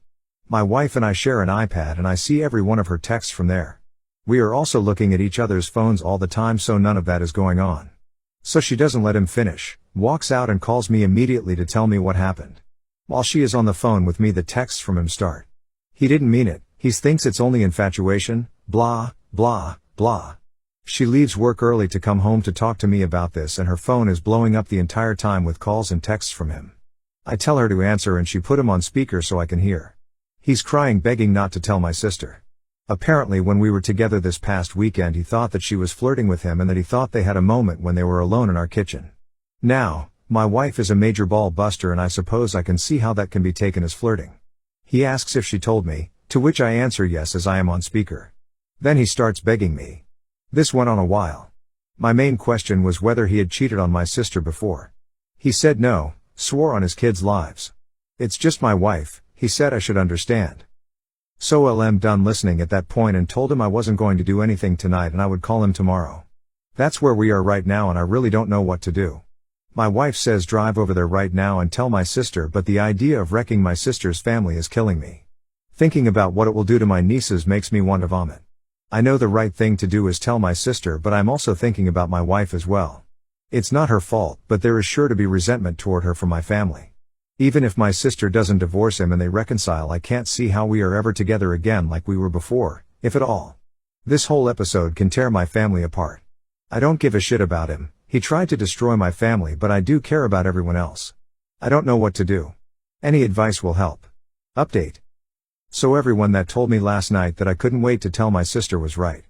My wife and I share an iPad and I see every one of her texts from there. We are also looking at each other's phones all the time, so none of that is going on. So she doesn't let him finish, walks out and calls me immediately to tell me what happened. While she is on the phone with me, the texts from him start. He didn't mean it, he thinks it's only infatuation, blah, blah, blah. She leaves work early to come home to talk to me about this and her phone is blowing up the entire time with calls and texts from him. I tell her to answer and she put him on speaker so I can hear. He's crying, begging not to tell my sister. Apparently when we were together this past weekend he thought that she was flirting with him and that he thought they had a moment when they were alone in our kitchen. Now, my wife is a major ball buster and I suppose I can see how that can be taken as flirting. He asks if she told me, to which I answer yes as I am on speaker. Then he starts begging me. This went on a while. My main question was whether he had cheated on my sister before. He said no, swore on his kids' lives. It's just my wife, he said I should understand. So I'm done listening at that point and told him I wasn't going to do anything tonight and I would call him tomorrow. That's where we are right now and I really don't know what to do. My wife says drive over there right now and tell my sister, but the idea of wrecking my sister's family is killing me. Thinking about what it will do to my nieces makes me want to vomit. I know the right thing to do is tell my sister, but I'm also thinking about my wife as well. It's not her fault, but there is sure to be resentment toward her from my family. Even if my sister doesn't divorce him and they reconcile, I can't see how we are ever together again like we were before, if at all. This whole episode can tear my family apart. I don't give a shit about him. He tried to destroy my family, but I do care about everyone else. I don't know what to do. Any advice will help. Update. So everyone that told me last night that I couldn't wait to tell my sister was right.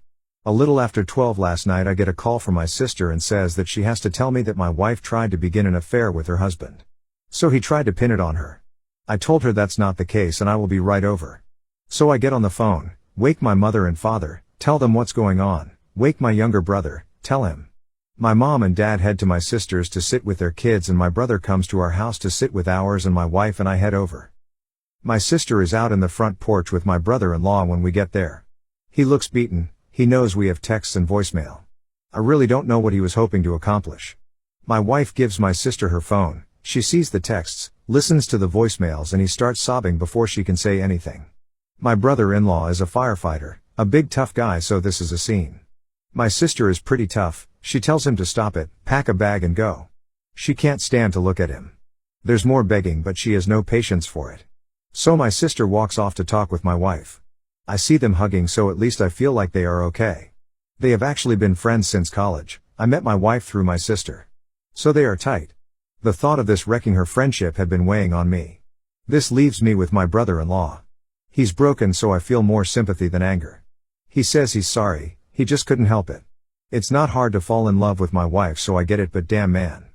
A little after 12 last night I get a call from my sister and says that she has to tell me that my wife tried to begin an affair with her husband. So he tried to pin it on her. I told her that's not the case and I will be right over. So I get on the phone, wake my mother and father, tell them what's going on, wake my younger brother, tell him. My mom and dad head to my sister's to sit with their kids and my brother comes to our house to sit with ours and my wife and I head over. My sister is out in the front porch with my brother-in-law when we get there. He looks beaten, he knows we have texts and voicemail. I really don't know what he was hoping to accomplish. My wife gives my sister her phone, she sees the texts, listens to the voicemails and he starts sobbing before she can say anything. My brother-in-law is a firefighter, a big tough guy, so this is a scene. My sister is pretty tough, she tells him to stop it, pack a bag and go. She can't stand to look at him. There's more begging but she has no patience for it. So my sister walks off to talk with my wife. I see them hugging, so at least I feel like they are okay. They have actually been friends since college. I met my wife through my sister. So they are tight. The thought of this wrecking her friendship had been weighing on me. This leaves me with my brother-in-law. He's broken, so I feel more sympathy than anger. He says he's sorry, he just couldn't help it. It's not hard to fall in love with my wife, so I get it, but damn man.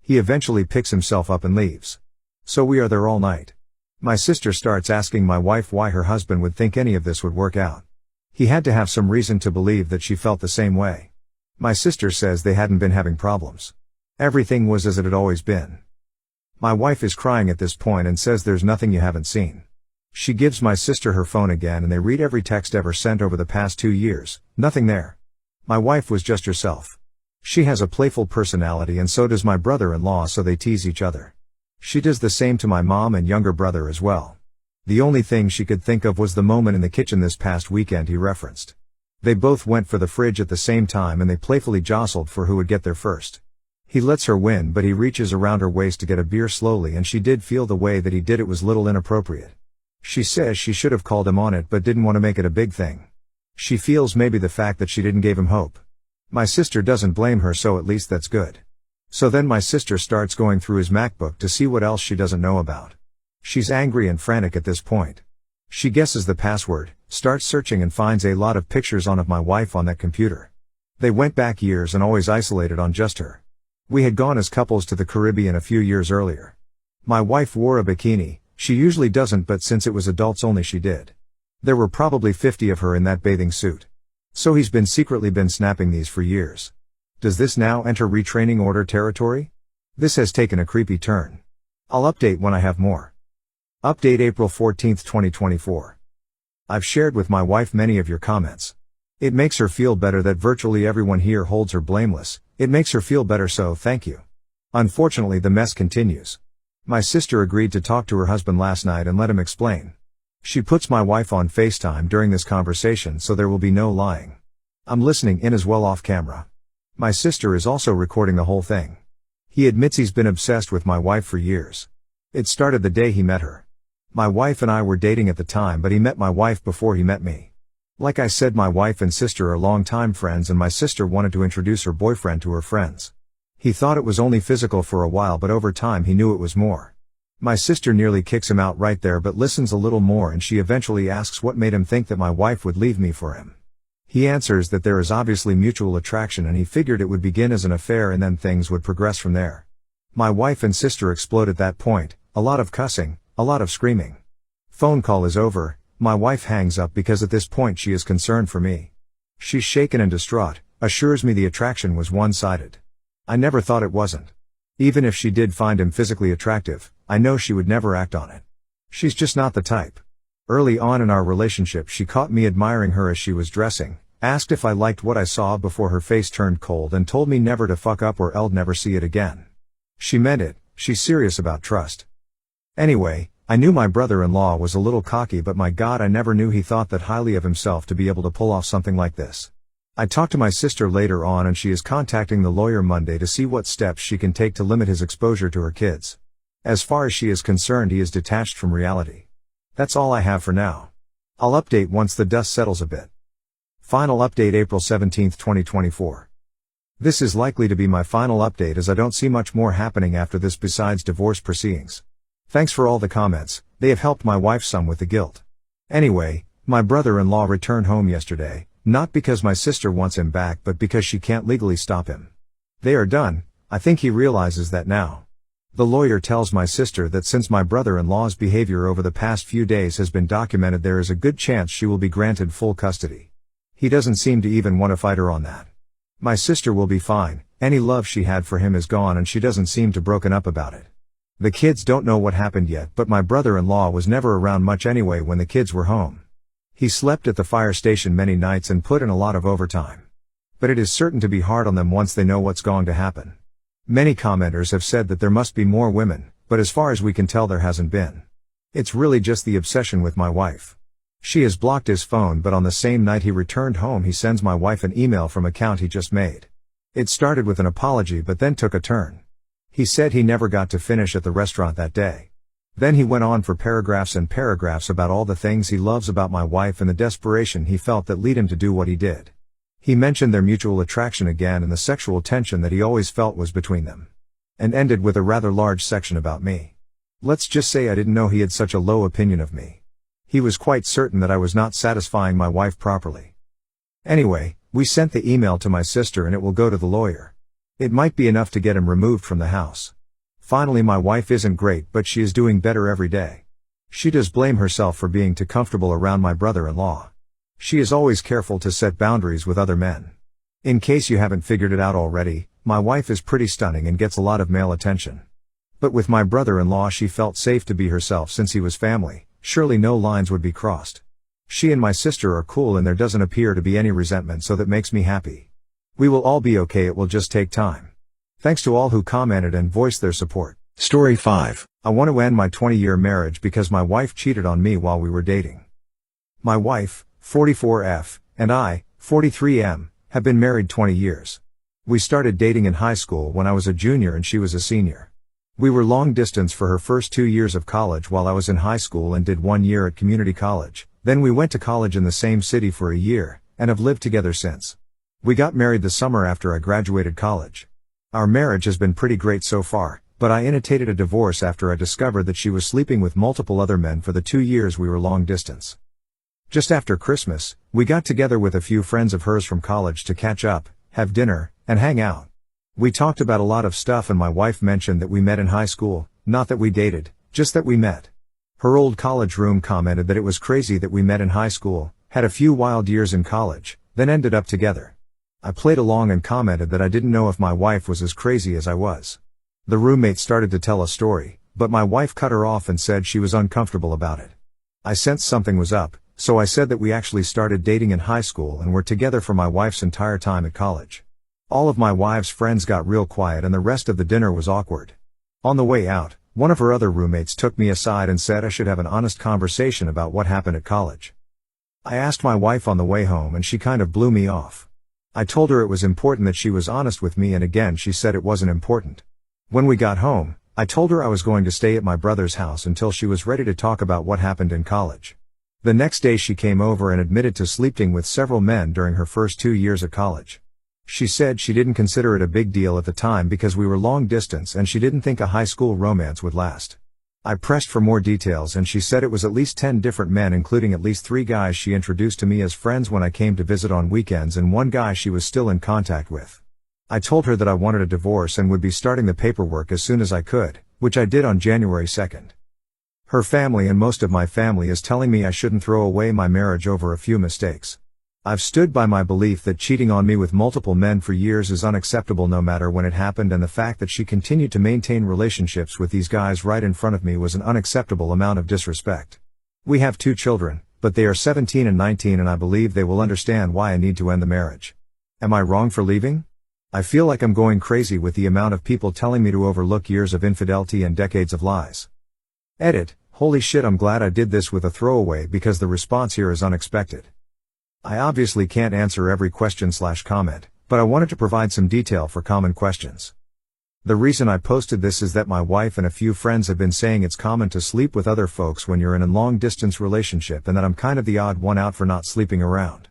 He eventually picks himself up and leaves. So we are there all night. My sister starts asking my wife why her husband would think any of this would work out. He had to have some reason to believe that she felt the same way. My sister says they hadn't been having problems. Everything was as it had always been. My wife is crying at this point and says there's nothing you haven't seen. She gives my sister her phone again and they read every text ever sent over the past 2 years, nothing there. My wife was just herself. She has a playful personality and so does my brother-in-law, so they tease each other. She does the same to my mom and younger brother as well. The only thing she could think of was the moment in the kitchen this past weekend he referenced. They both went for the fridge at the same time and they playfully jostled for who would get there first. He lets her win, but he reaches around her waist to get a beer slowly, and she did feel the way that he did it was little inappropriate. She says she should have called him on it but didn't want to make it a big thing. She feels maybe the fact that she didn't give him hope. My sister doesn't blame her, so at least that's good. So then my sister starts going through his MacBook to see what else she doesn't know about. She's angry and frantic at this point. She guesses the password, starts searching and finds a lot of pictures of my wife on that computer. They went back years and always isolated on just her. We had gone as couples to the Caribbean a few years earlier. My wife wore a bikini, she usually doesn't, but since it was adults only she did. There were probably 50 of her in that bathing suit. So he's secretly been snapping these for years. Does this now enter retraining order territory? This has taken a creepy turn. I'll update when I have more. Update April 14, 2024. I've shared with my wife many of your comments. It makes her feel better that virtually everyone here holds her blameless. It makes her feel better, so thank you. Unfortunately, the mess continues. My sister agreed to talk to her husband last night and let him explain. She puts my wife on FaceTime during this conversation, so there will be no lying. I'm listening in as well off camera. My sister is also recording the whole thing. He admits he's been obsessed with my wife for years. It started the day he met her. My wife and I were dating at the time, but he met my wife before he met me. Like I said, my wife and sister are longtime friends, and my sister wanted to introduce her boyfriend to her friends. He thought it was only physical for a while, but over time he knew it was more. My sister nearly kicks him out right there, but listens a little more, and she eventually asks what made him think that my wife would leave me for him. He answers that there is obviously mutual attraction and he figured it would begin as an affair and then things would progress from there. My wife and sister explode at that point, a lot of cussing, a lot of screaming. Phone call is over, my wife hangs up because at this point she is concerned for me. She's shaken and distraught, assures me the attraction was one-sided. I never thought it wasn't. Even if she did find him physically attractive, I know she would never act on it. She's just not the type. Early on in our relationship she caught me admiring her as she was dressing, asked if I liked what I saw before her face turned cold, and told me never to fuck up or I'd never see it again. She meant it, she's serious about trust. Anyway, I knew my brother-in-law was a little cocky, but my God, I never knew he thought that highly of himself to be able to pull off something like this. I talked to my sister later on and she is contacting the lawyer Monday to see what steps she can take to limit his exposure to her kids. As far as she is concerned, he is detached from reality. That's all I have for now. I'll update once the dust settles a bit. Final update April 17, 2024. This is likely to be my final update as I don't see much more happening after this besides divorce proceedings. Thanks for all the comments, they have helped my wife some with the guilt. Anyway, my brother-in-law returned home yesterday, not because my sister wants him back but because she can't legally stop him. They are done, I think he realizes that now. The lawyer tells my sister that since my brother-in-law's behavior over the past few days has been documented, there is a good chance she will be granted full custody. He doesn't seem to even want to fight her on that. My sister will be fine, any love she had for him is gone and she doesn't seem to broken up about it. The kids don't know what happened yet, but my brother-in-law was never around much anyway when the kids were home. He slept at the fire station many nights and put in a lot of overtime. But it is certain to be hard on them once they know what's going to happen. Many commenters have said that there must be more women, but as far as we can tell there hasn't been. It's really just the obsession with my wife. She has blocked his phone, but on the same night he returned home he sends my wife an email from account he just made. It started with an apology but then took a turn. He said he never got to finish at the restaurant that day. Then he went on for paragraphs and paragraphs about all the things he loves about my wife and the desperation he felt that led him to do what he did. He mentioned their mutual attraction again and the sexual tension that he always felt was between them. And ended with a rather large section about me. Let's just say I didn't know he had such a low opinion of me. He was quite certain that I was not satisfying my wife properly. Anyway, we sent the email to my sister and it will go to the lawyer. It might be enough to get him removed from the house. Finally, my wife isn't great, but she is doing better every day. She does blame herself for being too comfortable around my brother-in-law. She is always careful to set boundaries with other men. In case you haven't figured it out already, my wife is pretty stunning and gets a lot of male attention. But with my brother-in-law she felt safe to be herself since he was family. Surely no lines would be crossed. She and my sister are cool and there doesn't appear to be any resentment, so that makes me happy. We will all be okay, it will just take time. Thanks to all who commented and voiced their support. Story 5. I want to end my 20-year marriage because my wife cheated on me while we were dating. My wife, 44F, and I, 43M, have been married 20 years. We started dating in high school when I was a junior and she was a senior. We were long distance for her first 2 years of college while I was in high school and did 1 year at community college. Then we went to college in the same city for a year, and have lived together since. We got married the summer after I graduated college. Our marriage has been pretty great so far, but I initiated a divorce after I discovered that she was sleeping with multiple other men for the 2 years we were long distance. Just after Christmas, we got together with a few friends of hers from college to catch up, have dinner, and hang out. We talked about a lot of stuff and my wife mentioned that we met in high school, not that we dated, just that we met. Her old college room commented that it was crazy that we met in high school, had a few wild years in college, then ended up together. I played along and commented that I didn't know if my wife was as crazy as I was. The roommate started to tell a story, but my wife cut her off and said she was uncomfortable about it. I sensed something was up, so I said that we actually started dating in high school and were together for my wife's entire time at college. All of my wife's friends got real quiet and the rest of the dinner was awkward. On the way out, one of her other roommates took me aside and said I should have an honest conversation about what happened at college. I asked my wife on the way home and she kind of blew me off. I told her it was important that she was honest with me and again she said it wasn't important. When we got home, I told her I was going to stay at my brother's house until she was ready to talk about what happened in college. The next day she came over and admitted to sleeping with several men during her first 2 years at college. She said she didn't consider it a big deal at the time because we were long distance and she didn't think a high school romance would last. I pressed for more details and she said it was at least 10 different men, including at least 3 guys she introduced to me as friends when I came to visit on weekends and 1 guy she was still in contact with. I told her that I wanted a divorce and would be starting the paperwork as soon as I could, which I did on January 2nd. Her family and most of my family is telling me I shouldn't throw away my marriage over a few mistakes. I've stood by my belief that cheating on me with multiple men for years is unacceptable no matter when it happened, and the fact that she continued to maintain relationships with these guys right in front of me was an unacceptable amount of disrespect. We have 2 children, but they are 17 and 19 and I believe they will understand why I need to end the marriage. Am I wrong for leaving? I feel like I'm going crazy with the amount of people telling me to overlook years of infidelity and decades of lies. Edit, holy shit, I'm glad I did this with a throwaway because the response here is unexpected. I obviously can't answer every question/comment, but I wanted to provide some detail for common questions. The reason I posted this is that my wife and a few friends have been saying it's common to sleep with other folks when you're in a long-distance relationship and that I'm kind of the odd one out for not sleeping around.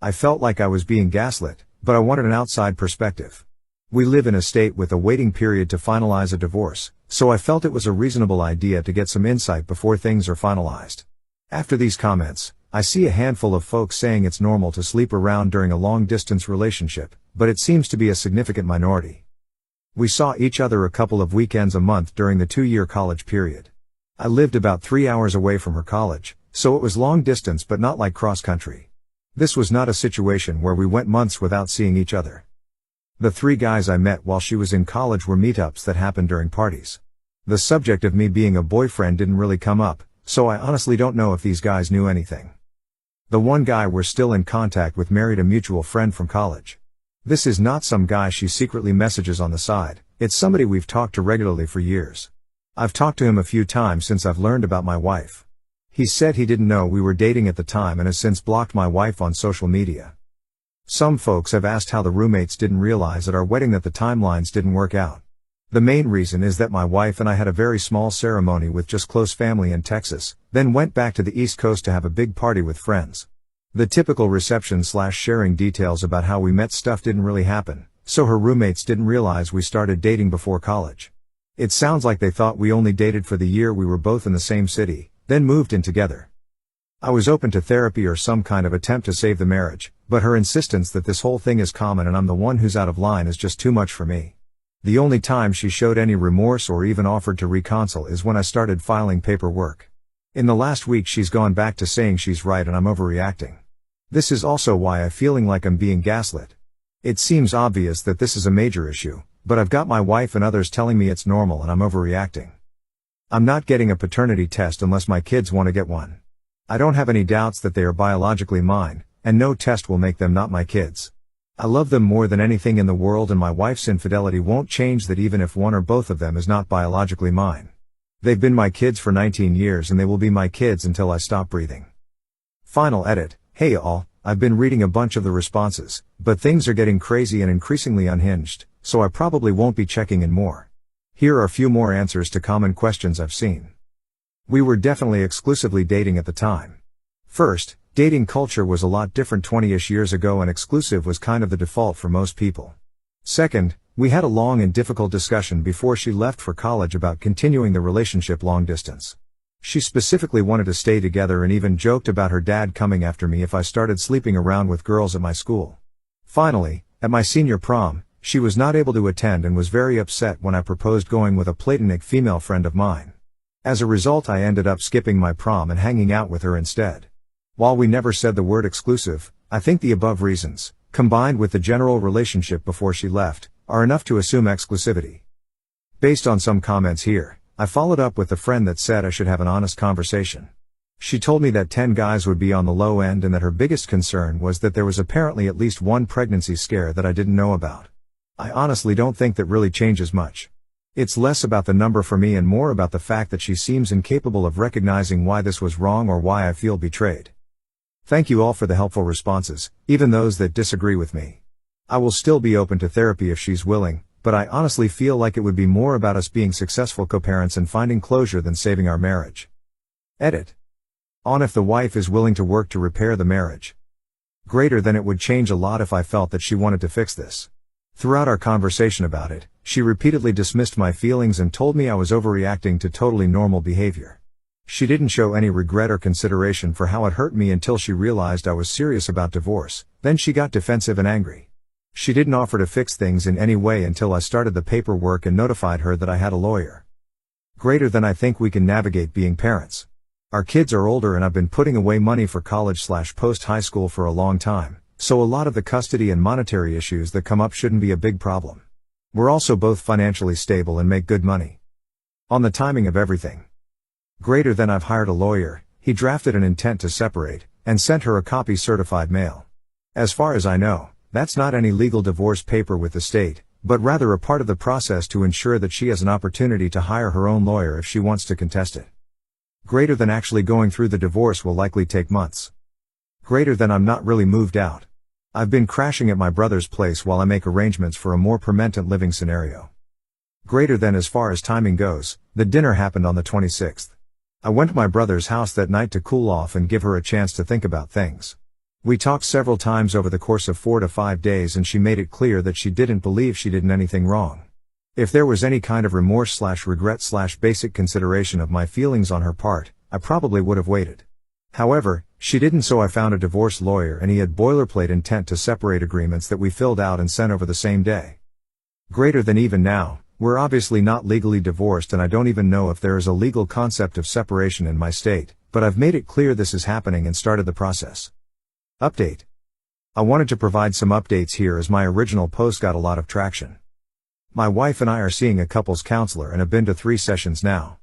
I felt like I was being gaslit, but I wanted an outside perspective. We live in a state with a waiting period to finalize a divorce, so I felt it was a reasonable idea to get some insight before things are finalized. After these comments, I see a handful of folks saying it's normal to sleep around during a long-distance relationship, but it seems to be a significant minority. We saw each other a couple of weekends a month during the 2-year college period. I lived about 3 hours away from her college, so it was long distance but not like cross country. This was not a situation where we went months without seeing each other. The 3 guys I met while she was in college were meetups that happened during parties. The subject of me being a boyfriend didn't really come up, so I honestly don't know if these guys knew anything. The one guy we're still in contact with married a mutual friend from college. This is not some guy she secretly messages on the side, it's somebody we've talked to regularly for years. I've talked to him a few times since I've learned about my wife. He said he didn't know we were dating at the time and has since blocked my wife on social media. Some folks have asked how the roommates didn't realize at our wedding that the timelines didn't work out. The main reason is that my wife and I had a very small ceremony with just close family in Texas, then went back to the East Coast to have a big party with friends. The typical reception/sharing details about how we met stuff didn't really happen, so her roommates didn't realize we started dating before college. It sounds like they thought we only dated for the year we were both in the same city, then moved in together. I was open to therapy or some kind of attempt to save the marriage, but her insistence that this whole thing is common and I'm the one who's out of line is just too much for me. The only time she showed any remorse or even offered to reconcile is when I started filing paperwork. In the last week she's gone back to saying she's right and I'm overreacting. This is also why I'm feeling like I'm being gaslit. It seems obvious that this is a major issue, but I've got my wife and others telling me it's normal and I'm overreacting. I'm not getting a paternity test unless my kids want to get one. I don't have any doubts that they are biologically mine, and no test will make them not my kids. I love them more than anything in the world and my wife's infidelity won't change that even if one or both of them is not biologically mine. They've been my kids for 19 years and they will be my kids until I stop breathing. Final edit. Hey all, I've been reading a bunch of the responses, but things are getting crazy and increasingly unhinged, so I probably won't be checking in more. Here are a few more answers to common questions I've seen. We were definitely exclusively dating at the time. First, dating culture was a lot different 20-ish years ago and exclusive was kind of the default for most people. Second, we had a long and difficult discussion before she left for college about continuing the relationship long distance. She specifically wanted to stay together and even joked about her dad coming after me if I started sleeping around with girls at my school. Finally, at my senior prom, she was not able to attend and was very upset when I proposed going with a platonic female friend of mine. As a result, I ended up skipping my prom and hanging out with her instead. While we never said the word exclusive, I think the above reasons, combined with the general relationship before she left, are enough to assume exclusivity. Based on some comments here, I followed up with the friend that said I should have an honest conversation. She told me that 10 guys would be on the low end and that her biggest concern was that there was apparently at least one pregnancy scare that I didn't know about. I honestly don't think that really changes much. It's less about the number for me and more about the fact that she seems incapable of recognizing why this was wrong or why I feel betrayed. Thank you all for the helpful responses, even those that disagree with me. I will still be open to therapy if she's willing, but I honestly feel like it would be more about us being successful co-parents and finding closure than saving our marriage. Edit. On if the wife is willing to work to repair the marriage. Greater than it would change a lot if I felt that she wanted to fix this. Throughout our conversation about it, she repeatedly dismissed my feelings and told me I was overreacting to totally normal behavior. She didn't show any regret or consideration for how it hurt me until she realized I was serious about divorce, then she got defensive and angry. She didn't offer to fix things in any way until I started the paperwork and notified her that I had a lawyer. Greater than I think we can navigate being parents. Our kids are older and I've been putting away money for college/post-high school for a long time, so a lot of the custody and monetary issues that come up shouldn't be a big problem. We're also both financially stable and make good money. On the timing of everything. Greater than I've hired a lawyer, he drafted an intent to separate, and sent her a copy certified mail. As far as I know, that's not any legal divorce paper with the state, but rather a part of the process to ensure that she has an opportunity to hire her own lawyer if she wants to contest it. Greater than actually going through the divorce will likely take months. Greater than I'm not really moved out. I've been crashing at my brother's place while I make arrangements for a more permanent living scenario. Greater than as far as timing goes, the dinner happened on the 26th. I went to my brother's house that night to cool off and give her a chance to think about things. We talked several times over the course of 4 to 5 days and she made it clear that she didn't believe she did anything wrong. If there was any kind of remorse/regret/basic consideration of my feelings on her part, I probably would have waited. However, she didn't, so I found a divorce lawyer and he had boilerplate intent to separate agreements that we filled out and sent over the same day. Greater than even now, we're obviously not legally divorced and I don't even know if there is a legal concept of separation in my state, but I've made it clear this is happening and started the process. Update. I wanted to provide some updates here as my original post got a lot of traction. My wife and I are seeing a couples counselor and have been to 3 sessions now.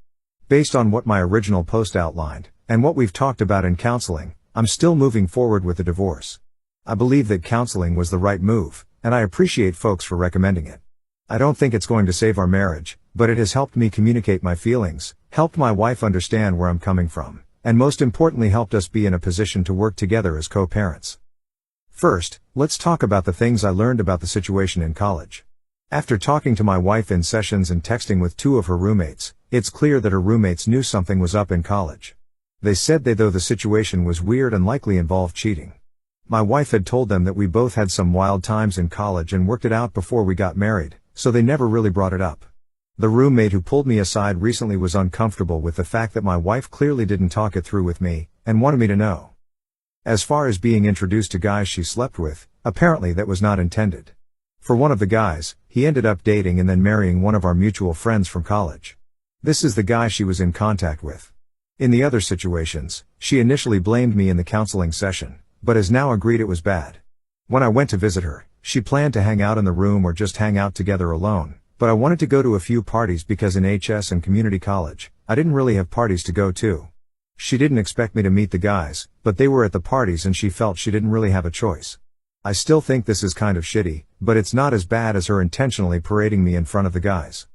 Based on what my original post outlined, and what we've talked about in counseling, I'm still moving forward with the divorce. I believe that counseling was the right move, and I appreciate folks for recommending it. I don't think it's going to save our marriage, but it has helped me communicate my feelings, helped my wife understand where I'm coming from, and most importantly helped us be in a position to work together as co-parents. First, let's talk about the things I learned about the situation in college. After talking to my wife in sessions and texting with 2 of her roommates, it's clear that her roommates knew something was up in college. They said though the situation was weird and likely involved cheating. My wife had told them that we both had some wild times in college and worked it out before we got married, so they never really brought it up. The roommate who pulled me aside recently was uncomfortable with the fact that my wife clearly didn't talk it through with me, and wanted me to know. As far as being introduced to guys she slept with, apparently that was not intended. For one of the guys, he ended up dating and then marrying one of our mutual friends from college. This is the guy she was in contact with. In the other situations, she initially blamed me in the counseling session, but has now agreed it was bad. When I went to visit her, she planned to hang out in the room or just hang out together alone, but I wanted to go to a few parties because in HS and community college, I didn't really have parties to go to. She didn't expect me to meet the guys, but they were at the parties and she felt she didn't really have a choice. I still think this is kind of shitty, but it's not as bad as her intentionally parading me in front of the guys.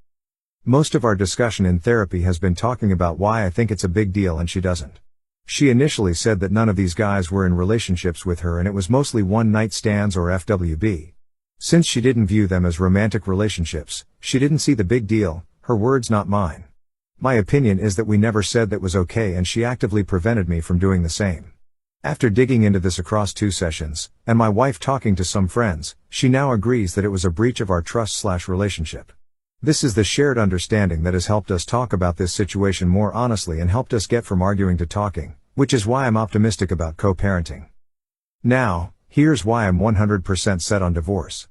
Most of our discussion in therapy has been talking about why I think it's a big deal and she doesn't. She initially said that none of these guys were in relationships with her and it was mostly one-night stands or FWB. Since she didn't view them as romantic relationships, she didn't see the big deal, her words not mine. My opinion is that we never said that was okay and she actively prevented me from doing the same. After digging into this across 2 sessions, and my wife talking to some friends, she now agrees that it was a breach of our trust/relationship. This is the shared understanding that has helped us talk about this situation more honestly and helped us get from arguing to talking, which is why I'm optimistic about co-parenting. Now, here's why I'm 100% set on divorce.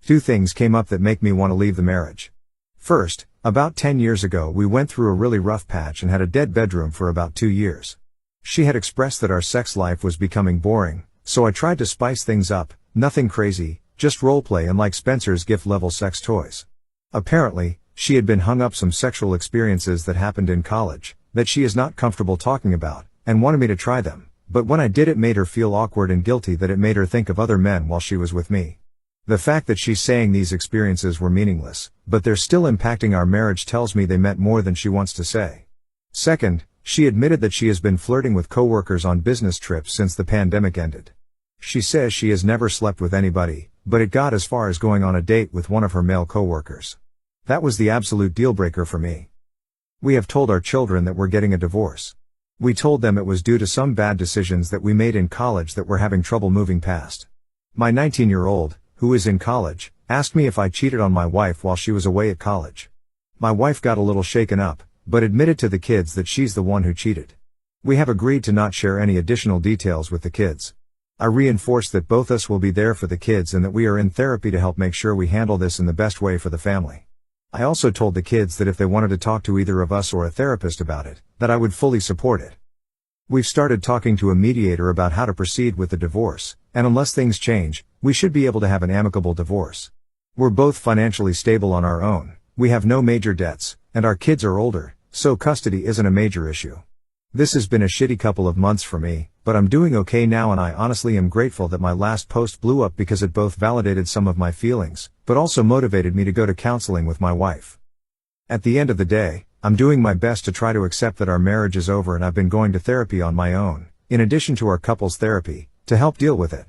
2 things came up that make me want to leave the marriage. First, about 10 years ago we went through a really rough patch and had a dead bedroom for about 2 years. She had expressed that our sex life was becoming boring, so I tried to spice things up, nothing crazy, just roleplay and like Spencer's gift-level sex toys. Apparently, she had been hung up some sexual experiences that happened in college, that she is not comfortable talking about, and wanted me to try them, but when I did it made her feel awkward and guilty that it made her think of other men while she was with me. The fact that she's saying these experiences were meaningless, but they're still impacting our marriage tells me they meant more than she wants to say. Second, she admitted that she has been flirting with coworkers on business trips since the pandemic ended. She says she has never slept with anybody, but it got as far as going on a date with one of her male coworkers. That was the absolute deal breaker for me. We have told our children that we're getting a divorce. We told them it was due to some bad decisions that we made in college that we're having trouble moving past. My 19-year-old, who is in college, asked me if I cheated on my wife while she was away at college. My wife got a little shaken up, but admitted to the kids that she's the one who cheated. We have agreed to not share any additional details with the kids. I reinforced that both us will be there for the kids and that we are in therapy to help make sure we handle this in the best way for the family. I also told the kids that if they wanted to talk to either of us or a therapist about it, that I would fully support it. We've started talking to a mediator about how to proceed with the divorce, and unless things change, we should be able to have an amicable divorce. We're both financially stable on our own, we have no major debts, and our kids are older, so custody isn't a major issue. This has been a shitty couple of months for me, but I'm doing okay now and I honestly am grateful that my last post blew up because it both validated some of my feelings, but also motivated me to go to counseling with my wife. At the end of the day, I'm doing my best to try to accept that our marriage is over and I've been going to therapy on my own, in addition to our couples therapy, to help deal with it.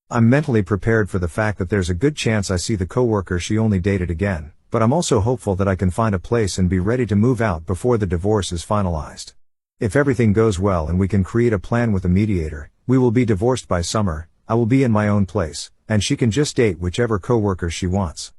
I'm mentally prepared for the fact that there's a good chance I see the coworker she only dated again, but I'm also hopeful that I can find a place and be ready to move out before the divorce is finalized. If everything goes well and we can create a plan with a mediator, we will be divorced by summer, I will be in my own place, and she can just date whichever coworkers she wants.